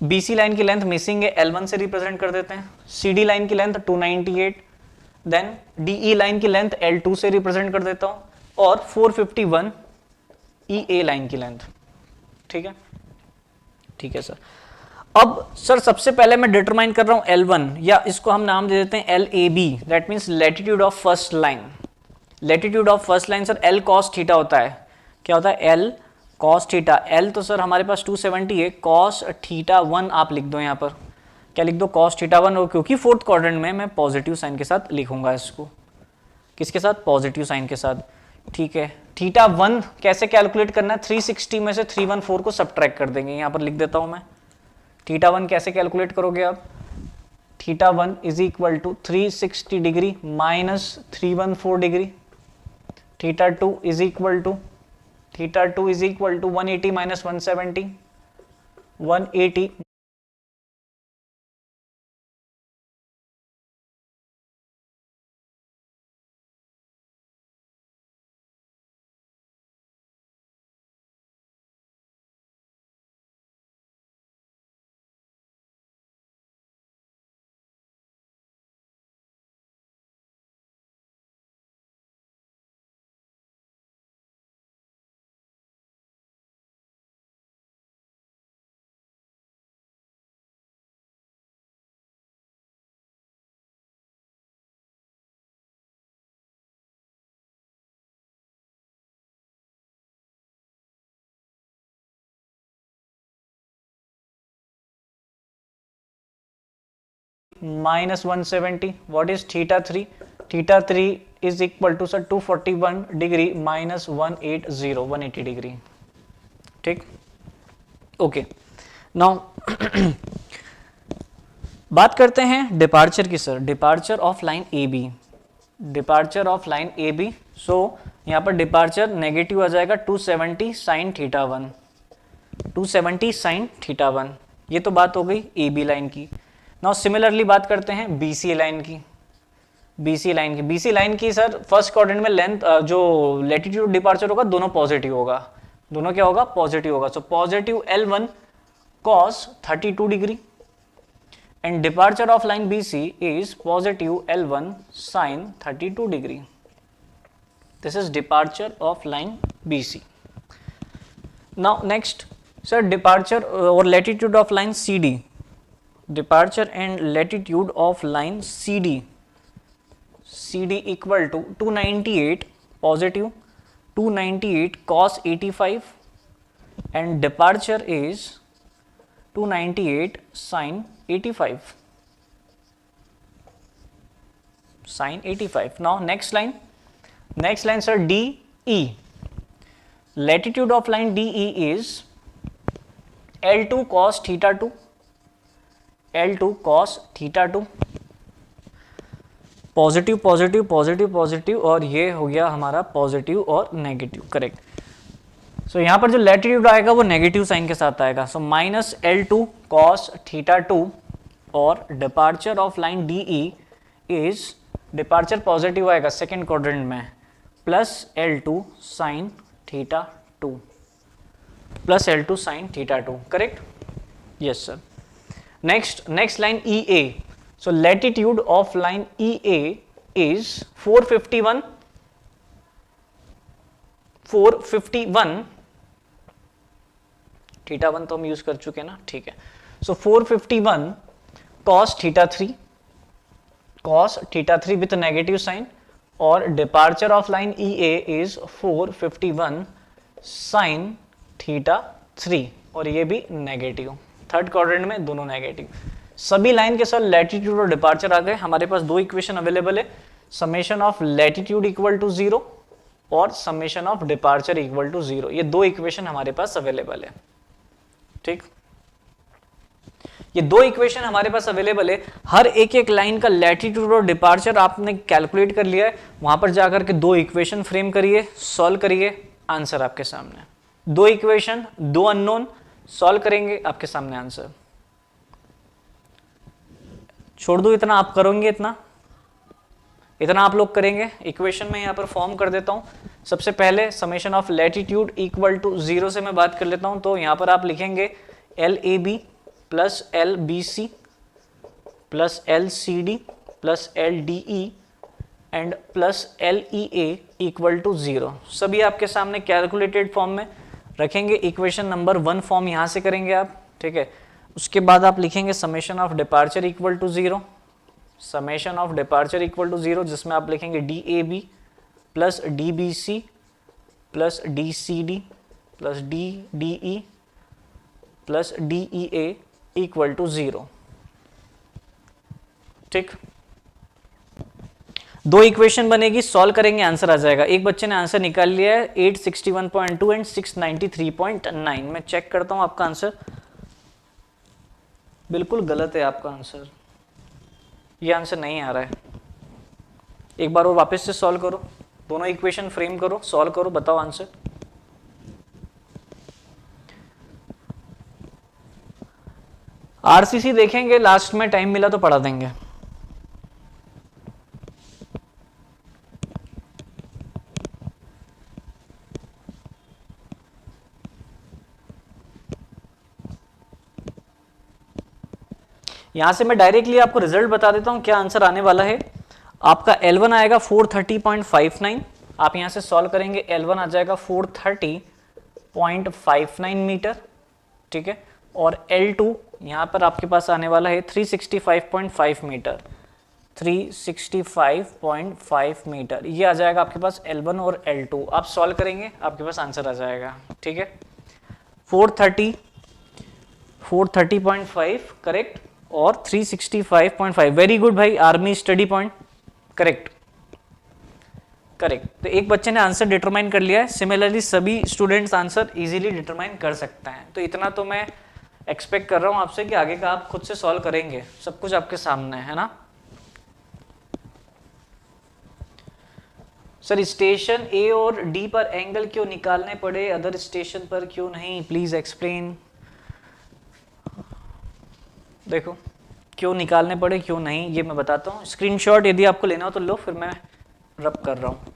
Speaker 1: बीसी लाइन की लेंथ मिसिंग है, L1 से रिप्रेजेंट कर देते हैं, CD लाइन की लेंथ 298, देन DE लाइन की लेंथ L2 से रिप्रेजेंट कर देता हूं, और 451 EA लाइन की लेंथ, ठीक है, ठीक है सर। अब सर सबसे पहले मैं डिटरमाइन कर रहा हूं L1, या इसको हम नाम दे देते हैं LAB, that means latitude of first line. Latitude of first line sir L cos theta होता है, क्या होता है, L cos थीटा। L तो सर हमारे पास 270 है, cos θ1 आप लिख दो, यहाँ पर क्या लिख दो, cos θ1, और क्योंकि फोर्थ क्वाड्रेंट में मैं पॉजिटिव साइन के साथ लिखूंगा इसको, किसके साथ, पॉजिटिव साइन के साथ, ठीक है। θ1 कैसे कैलकुलेट करना है, 360 में से 314 को सब्ट्रैक्ट कर देंगे, यहाँ पर लिख देता हूं मैं। θ1 कैसे कैलकुलेट करोगे आप, θ1 is equal to 360 degree minus 314 degree, θ2 is equal to 180 minus 170, 180 minus 170. What is theta 3? Theta 3 is equal to sir 241 degree minus 180 degree. ठीक, ओके. नाउ बात करते हैं डिपार्चर की sir. Departure of line A B. Departure of line A B. So यहाँ पर departure negative आ जाएगा 270 sine theta 1. 270 sine theta 1. ये तो बात हो गई ए बी लाइन की. नाउ सिमिलरली बात करते हैं बी सी लाइन की. बीसी लाइन की सर फर्स्ट क्वाड्रेंट में लेंथ जो लैटिट्यूड डिपार्चर होगा दोनों पॉजिटिव होगा. दोनों क्या होगा? पॉजिटिव होगा. So positive L1 cos 32 degree and departure of line BC is positive L1 sin 32 degree. This is departure of line BC. Now next sir departure और latitude of line CD. Departure and latitude of line CD equal to 298 positive 298 cos 85 and departure is 298 sin 85. Sin 85. Now next line sir DE. Latitude of line DE is L2 cos theta 2. L2 cos theta 2. Positive positive positive positive और ये हो गया हमारा positive और negative. Correct. सो यहाँ पर जो latitude आएगा वो नेगेटिव साइन के साथ आएगा. So minus L2 cos theta 2 और departure of line DE is departure positive आएगा सेकेंड क्वाड्रेंट में plus L2 sine theta 2 plus L2 sine theta 2. Correct. Yes sir. Next line EA. So latitude of line EA is 451 theta 1 तो हम use कर चुके ना. ठीक है. So 451 cos theta 3 with negative sign और departure of line EA is 451 sine theta 3 और ये भी नेगेटिव. थर्ड क्वाड्रेंट में दोनों नेगेटिव. सभी लाइन के साथ लैटिट्यूड और डिपार्चर आ गए. हमारे पास दो इक्वेशन अवेलेबल है. Summation of latitude equal to 0 और summation of departure equal to 0. ये दो इक्वेशन हमारे पास अवेलेबल है. ठीक, ये दो इक्वेशन हमारे पास अवेलेबल है. हर एक लाइन का लैटिट्यूड और डिपार्चर आपने कैलकुलेट कर लिया है. वहां पर जाकर के दो इक्वेशन फ्रेम करिए, सॉल्व करिए, आंसर आपके सामने. दो इक्वेशन, दो अननोन, सॉल्व करेंगे, आपके सामने आंसर. छोड़ दो इतना आप करोगे, इतना आप लोग करेंगे. इक्वेशन में यहाँ पर फॉर्म कर देता हूँ. सबसे पहले summation of latitude equal to 0 से मैं बात कर लेता हूँ. तो यहाँ पर आप लिखेंगे LAB plus LBC plus LCD plus LDE and plus LEA equal to 0. सभी आपके सामने कैलकुलेटेड फॉर्म में रखेंगे. इक्वेशन नंबर 1 फॉर्म यहाँ से करेंगे आप. ठीक है. उसके बाद आप लिखेंगे summation of departure equal to 0. Summation of departure equal to 0 जिसमें आप लिखेंगे DAB plus DBC plus DCD plus DDE plus DEA equal to 0. ठीक, दो इक्वेशन बनेगी, सॉल्व करेंगे, आंसर आ जाएगा. एक बच्चे ने आंसर निकाल लिया है 861.2 एंड 693.9. मैं चेक करता हूं आपका आंसर. बिल्कुल गलत है आपका आंसर. ये आंसर नहीं आ रहा है. एक बार और वापस से सॉल्व करो, दोनों इक्वेशन फ्रेम करो, सॉल्व करो, बताओ आंसर. RCC देखेंगे, लास्ट में टाइम मिला तो पढ़ा देंगे. यहां से मैं डायरेक्टली आपको रिजल्ट बता देता हूं क्या आंसर आने वाला है. आपका L1 आएगा 430.59. आप यहां से सॉल्व करेंगे, L1 आ जाएगा 430.59 मीटर. ठीक है. और L2 यहां पर आपके पास आने वाला है 365.5 मीटर. 365.5 मीटर ये आ जाएगा आपके पास L1 और L2. आप सॉल्व करेंगे, आपके पास आंसर आ जाएगा. ठीक है. 430.5 करेक्ट. और 365.5। वेरी गुड भाई, army study point, correct correct. तो एक बच्चे ने आंसर डिटरमाइन कर लिया है, सिमिलरली सभी स्टूडेंट्स आंसर इजीली डिटरमाइन कर सकते हैं। तो इतना तो मैं एक्सपेक्ट कर रहा हूं आपसे कि आगे का आप खुद से सॉल्व करेंगे, सब कुछ आपके सामने है ना। सर स्टेशन ए और डी पर एंगल क्यों निकालने पड़े, अदर स्टेशन पर क्यों नहीं, प्लीज एक्सप्लेन। देखो क्यों निकालने पड़े क्यों नहीं ये मैं बताता हूँ, स्क्रीनशॉट यदि आपको लेना हो तो लो, फिर मैं रब कर रहा हूँ।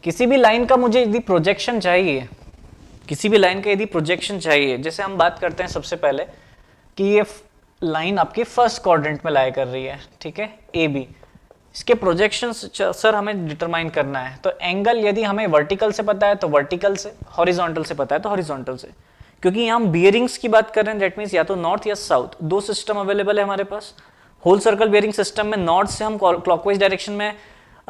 Speaker 1: किसी भी लाइन का मुझे यदि प्रोजेक्शन चाहिए, किसी भी लाइन का यदि प्रोजेक्शन चाहिए, जैसे हम बात करते हैं सबसे पहले कि ये लाइन आपके फर्स्ट क्वाड्रेंट में लाई कर रही है, ठीक है, ए बी, इसके प्रोजेक्शन सर हमें डिटरमाइन करना है। तो एंगल यदि हमें वर्टिकल से पता है तो वर्टिकल से, हॉरिजॉन्टल से पता है तो हॉरिजॉन्टल से, क्योंकि यहाँ हम बियरिंग्स की बात कर रहे हैं, दैट मीन्स या तो नॉर्थ या साउथ, दो सिस्टम अवेलेबल है हमारे पास। होल सर्कल बियरिंग सिस्टम में नॉर्थ से हम क्लॉकवाइज डायरेक्शन में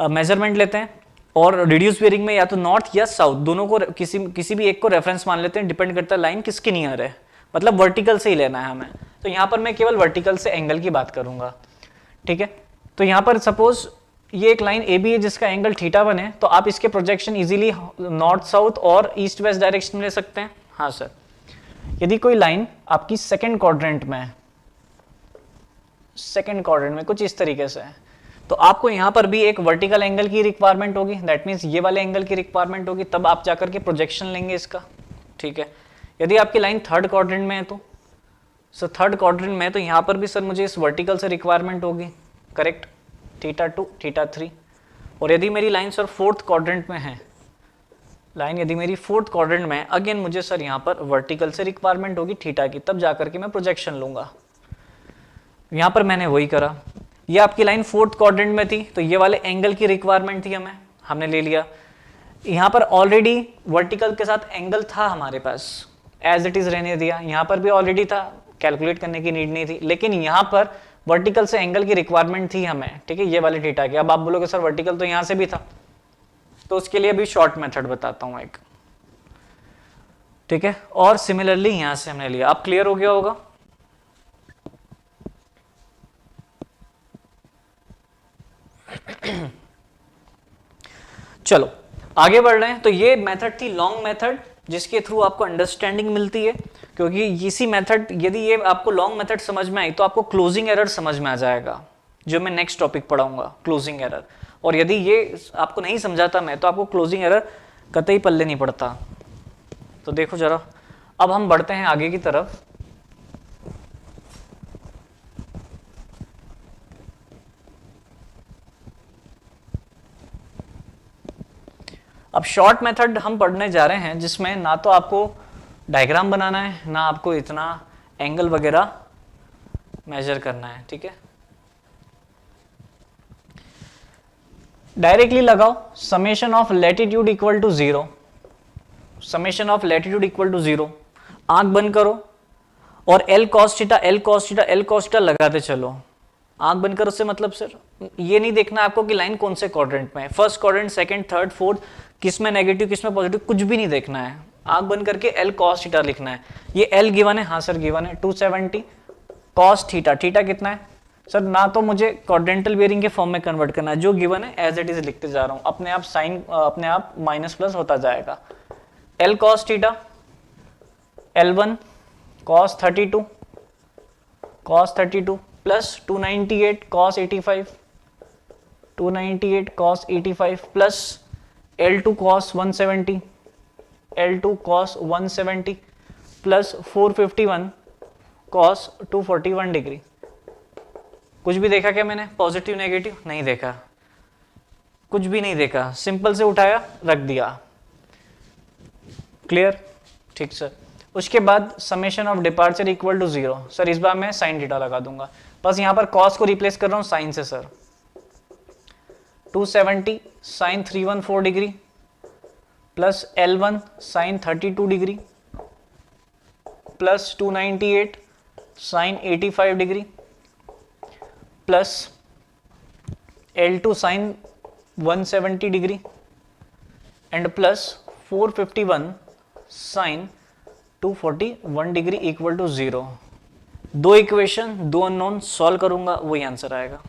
Speaker 1: मेजरमेंट लेते हैं, और रिड्यूस बियरिंग में या तो नॉर्थ या साउथ, दोनों को किसी भी एक को रेफरेंस मान लेते हैं, डिपेंड करता है लाइन किसके नियर है, मतलब वर्टिकल से ही लेना है हमें। तो यहाँ पर मैं केवल वर्टिकल से एंगल की बात करूंगा, ठीक है। तो यहाँ पर सपोज ये एक लाइन ए बी है जिसका एंगल थीटा बने, तो आप इसके प्रोजेक्शन इजीली नॉर्थ साउथ और ईस्ट वेस्ट डायरेक्शन में ले सकते हैं। हाँ सर, यदि कोई लाइन आपकी सेकंड क्वाड्रेंट में है, सेकंड क्वाड्रेंट में कुछ इस तरीके से है, तो आपको यहाँ पर भी एक वर्टिकल एंगल की रिक्वायरमेंट होगी, दैट मीन्स ये वाले एंगल की रिक्वायरमेंट होगी, तब आप जाकर के प्रोजेक्शन लेंगे इसका, ठीक है। यदि आपकी लाइन थर्ड क्वाड्रेंट में है तो सर थर्ड क्वाड्रेंट में है तो यहाँ पर भी सर मुझे इस वर्टिकल से रिक्वायरमेंट होगी, करेक्ट, थीटा 2 थीटा 3। और यदि मेरी लाइन सर फोर्थ क्वाड्रेंट में है, लाइन यदि मेरी फोर्थ क्वाड्रेंट में है, अगेन मुझे सर यहाँ पर वर्टिकल से रिक्वायरमेंट होगी थीटा की, तब जाकर के मैं प्रोजेक्शन लूंगा। यहाँ पर मैंने वही करा, ये आपकी लाइन फोर्थ क्वाड्रेंट में थी तो ये वाले एंगल की रिक्वायरमेंट थी हमने ले लिया। यहाँ पर ऑलरेडी वर्टिकल के साथ एंगल था हमारे पास, एज इट इज रहने दिया, यहाँ पर भी ऑलरेडी था, कैलकुलेट करने की नीड नहीं थी, लेकिन यहाँ पर वर्टिकल से एंगल की रिक्वायरमेंट थी हमें, ठीक है, ये वाले थीटा की। अब आप बोलोगे सर वर्टिकल तो यहाँ से भी था, तो उसके लिए भी शॉर्ट मेथड बताता हूँ एक, ठीक है। और सिमिलरली यहाँ से हमने लिया, अब क्लियर हो गया होगा। चलो आगे बढ़ रहे हैं। तो ये मेथड थी लॉन्ग मेथड, जिसके थ्रू आपको अंडरस्टैंडिंग मिलती है, क्योंकि इसी मेथड, यदि ये आपको लॉन्ग मेथड समझ में आई तो आपको क्लोजिंग एरर समझ में आ जाएगा, जो मैं नेक्स्ट टॉपिक पढ़ाऊंगा, क्लोजिंग एरर। और यदि ये आपको नहीं समझाता मैं, तो आपको क्लोजिंग एरर कतई पल्ले नहीं पड़ता। तो देखो जरा, अब हम बढ़ते हैं आगे की तरफ। अब शॉर्ट मेथड हम पढ़ने जा रहे हैं, जिसमें ना तो आपको डायग्राम बनाना है, ना आपको इतना एंगल वगैरह मेजर करना है, ठीक है। डायरेक्टली लगाओ, summation of latitude equal to 0, summation of latitude equal to 0, आंख बंद करो और L cos theta L cos theta L cos theta लगाते चलो। आंख बंद करो से मतलब सर ये नहीं देखना आपको कि लाइन कौन से क्वाड्रेंट में है, first quadrant, second, third, fourth, किस में नेगेटिव किस में पॉजिटिव, कुछ भी नहीं देखना है। आंख बंद करके एल कॉस थीटा लिखना है। ये एल गिवन है, हाँ सर गिवन है 270 कॉस थीटा, थीटा कितना है सर, ना तो मुझे क्वाड्रेंटल बेयरिंग के फॉर्म में कन्वर्ट करना है, जो गिवन है एज इट इज लिखते जा रहा हूं, अपने आप साइन अपने आप माइनस प्लस होता जाएगा। L cos theta L1 cos 32 plus 298 cos 85 298 cos 85 plus L2 cos 170 L2 cos 170 plus 451 cos 241 degree. कुछ भी देखा क्या मैंने, पॉजिटिव नेगेटिव नहीं देखा, कुछ भी नहीं देखा, सिंपल से उठाया रख दिया, क्लियर, ठीक सर। उसके बाद summation of departure equal to 0, sir इस बार मैं साइन थीटा लगा दूंगा, बस यहां पर कॉस को रिप्लेस कर रहा हूं साइन से sir. 270 sine 314 degree plus L1 sine 32 degree plus 298 sine 85 degree plus L2 sine 170 degree and plus 451 sine 241 degree equal to 0। दो इक्वेशन, दो अननोन, सॉल्व करूंगा वही आंसर आएगा।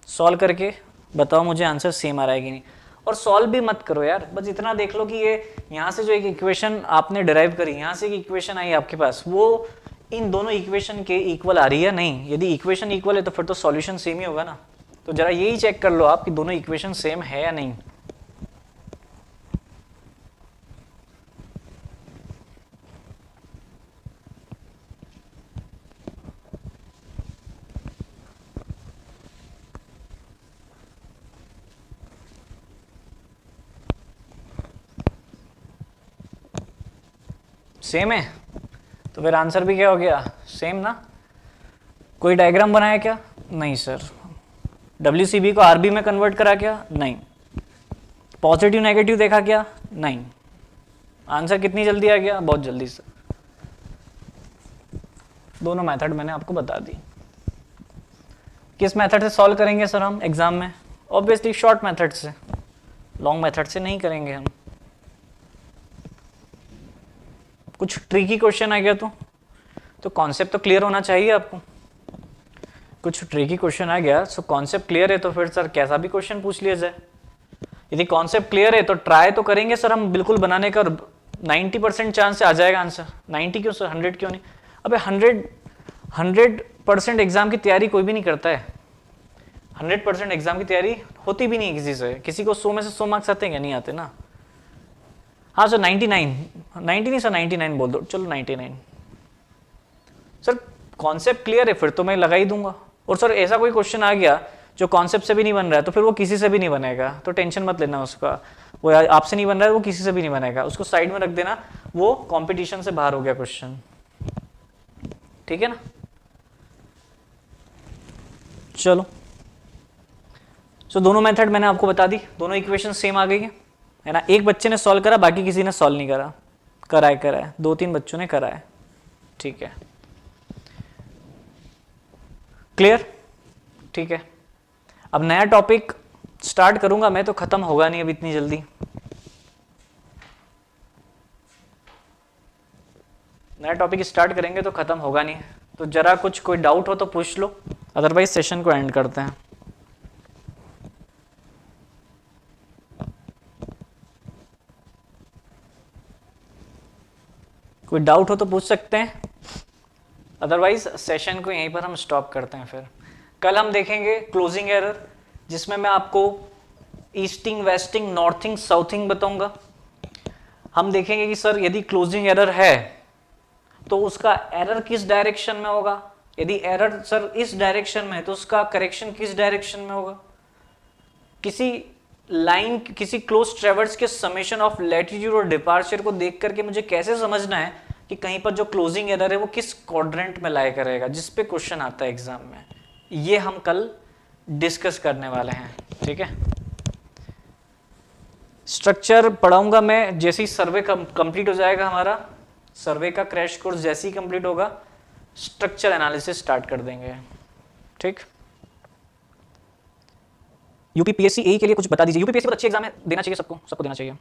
Speaker 1: सॉल्व करके बताओ मुझे आंसर सेम आ रहा है कि नहीं। और सॉल्व भी मत करो यार, बस इतना देख लो कि ये यहाँ से जो एक इक्वेशन आपने डिराइव करी, यहाँ से एक इक्वेशन आई आपके पास, वो इन दोनों इक्वेशन के इक्वल आ रही है या नहीं। यदि इक्वेशन इक्वल है तो फिर तो सॉल्यूशन सेम ही होगा ना। तो जरा यही चेक कर लो आप कि दोनों इक्वेशन सेम है या नहीं। सेम है तो फिर आंसर भी क्या हो गया, सेम ना। कोई डायग्राम बनाया क्या, नहीं सर। WCB को RB में कन्वर्ट करा क्या, नहीं। पॉजिटिव नेगेटिव देखा क्या, नहीं। आंसर कितनी जल्दी आ गया, बहुत जल्दी सर। दोनों मेथड मैंने आपको बता दी। किस मेथड से सॉल्व करेंगे सर हम एग्जाम में, ऑब्वियसली शॉर्ट मेथड से, लॉन्ग मेथड से नहीं करेंगे हम। कुछ ट्रिकी क्वेश्चन आ गया तो कॉन्सेप्ट तो क्लियर होना चाहिए आपको। कुछ ट्रिकी क्वेश्चन आ गया सो कॉन्सेप्ट क्लियर है तो फिर सर कैसा भी क्वेश्चन पूछ लिया जाए। यदि कॉन्सेप्ट क्लियर है तो ट्राई तो करेंगे सर हम बिल्कुल बनाने का, 90% चांस से आ जाएगा आंसर। 90 क्यों सर, 100 क्यों नहीं। अबे 100% एग्जाम की तैयारी कोई भी नहीं करता है। 100% एग्जाम की तैयारी होती भी नहीं किसी से। किसी को 100 में से 100 मार्क्स आते हैं क्या, नहीं आते ना। हाँ सर 90 नहीं सर 99 बोल दो, चलो 99। सर कॉन्सेप्ट क्लियर है फिर तो मैं लगा ही दूंगा। और सर ऐसा कोई क्वेश्चन आ गया जो कॉन्सेप्ट से भी नहीं बन रहा है तो फिर वो किसी से भी नहीं बनेगा, तो टेंशन मत लेना उसका। वो आपसे नहीं बन रहा है, वो किसी से भी नहीं बनेगा, उसको साइड में रख देना, वो कंपटीशन से बाहर हो गया क्वेश्चन। ठीक है ना। चलो सो दोनों मेथड मैंने आपको बता दी, दोनों इक्वेशन सेम आ गई है ना। एक बच्चे ने सॉल्व करा, बाकी किसी ने सॉल्व नहीं करा, कराए 2-3 बच्चों ने कराए। ठीक है, क्लियर। ठीक है, अब नया टॉपिक स्टार्ट करूंगा मैं, तो खत्म होगा नहीं अब इतनी जल्दी। नया टॉपिक स्टार्ट करेंगे तो खत्म होगा नहीं। तो जरा कुछ कोई डाउट हो तो पूछ लो, अदरवाइज सेशन को एंड करते हैं। कोई डाउट हो तो पूछ सकते हैं, अदरवाइज सेशन को यहीं पर हम स्टॉप करते हैं। फिर कल हम देखेंगे क्लोजिंग एरर, जिसमें मैं आपको ईस्टिंग, वेस्टिंग, नॉर्थिंग, साउथिंग बताऊंगा। हम देखेंगे कि सर यदि क्लोजिंग एरर है तो उसका एरर किस डायरेक्शन में होगा। यदि एरर सर इस डायरेक्शन में है तो उसका करेक्शन किस डायरेक्शन में होगा। किसी लाइन, किसी क्लोज ट्रेवर्स के समेशन ऑफ लैटिट्यूड और डिपार्चर को देख करके मुझे कैसे समझना है कि कहीं पर जो क्लोजिंग एरर है वो किस क्वाड्रेंट में लाई करेगा, जिस पे क्वेश्चन आता है एग्जाम में। ये हम कल डिस्कस करने वाले हैं। ठीक है, स्ट्रक्चर पढ़ाऊंगा मैं जैसे ही सर्वे कंप्लीट हो जाएगा हमारा। सर्वे का क्रैश कोर्स जैसे ही कंप्लीट होगा, स्ट्रक्चर एनालिसिस स्टार्ट कर देंगे। ठीक, यूपीपीएससी ए के लिए कुछ बता दीजिए। यूपीपीएससी बहुत अच्छी एग्जाम है, देना चाहिए सबको देना चाहिए।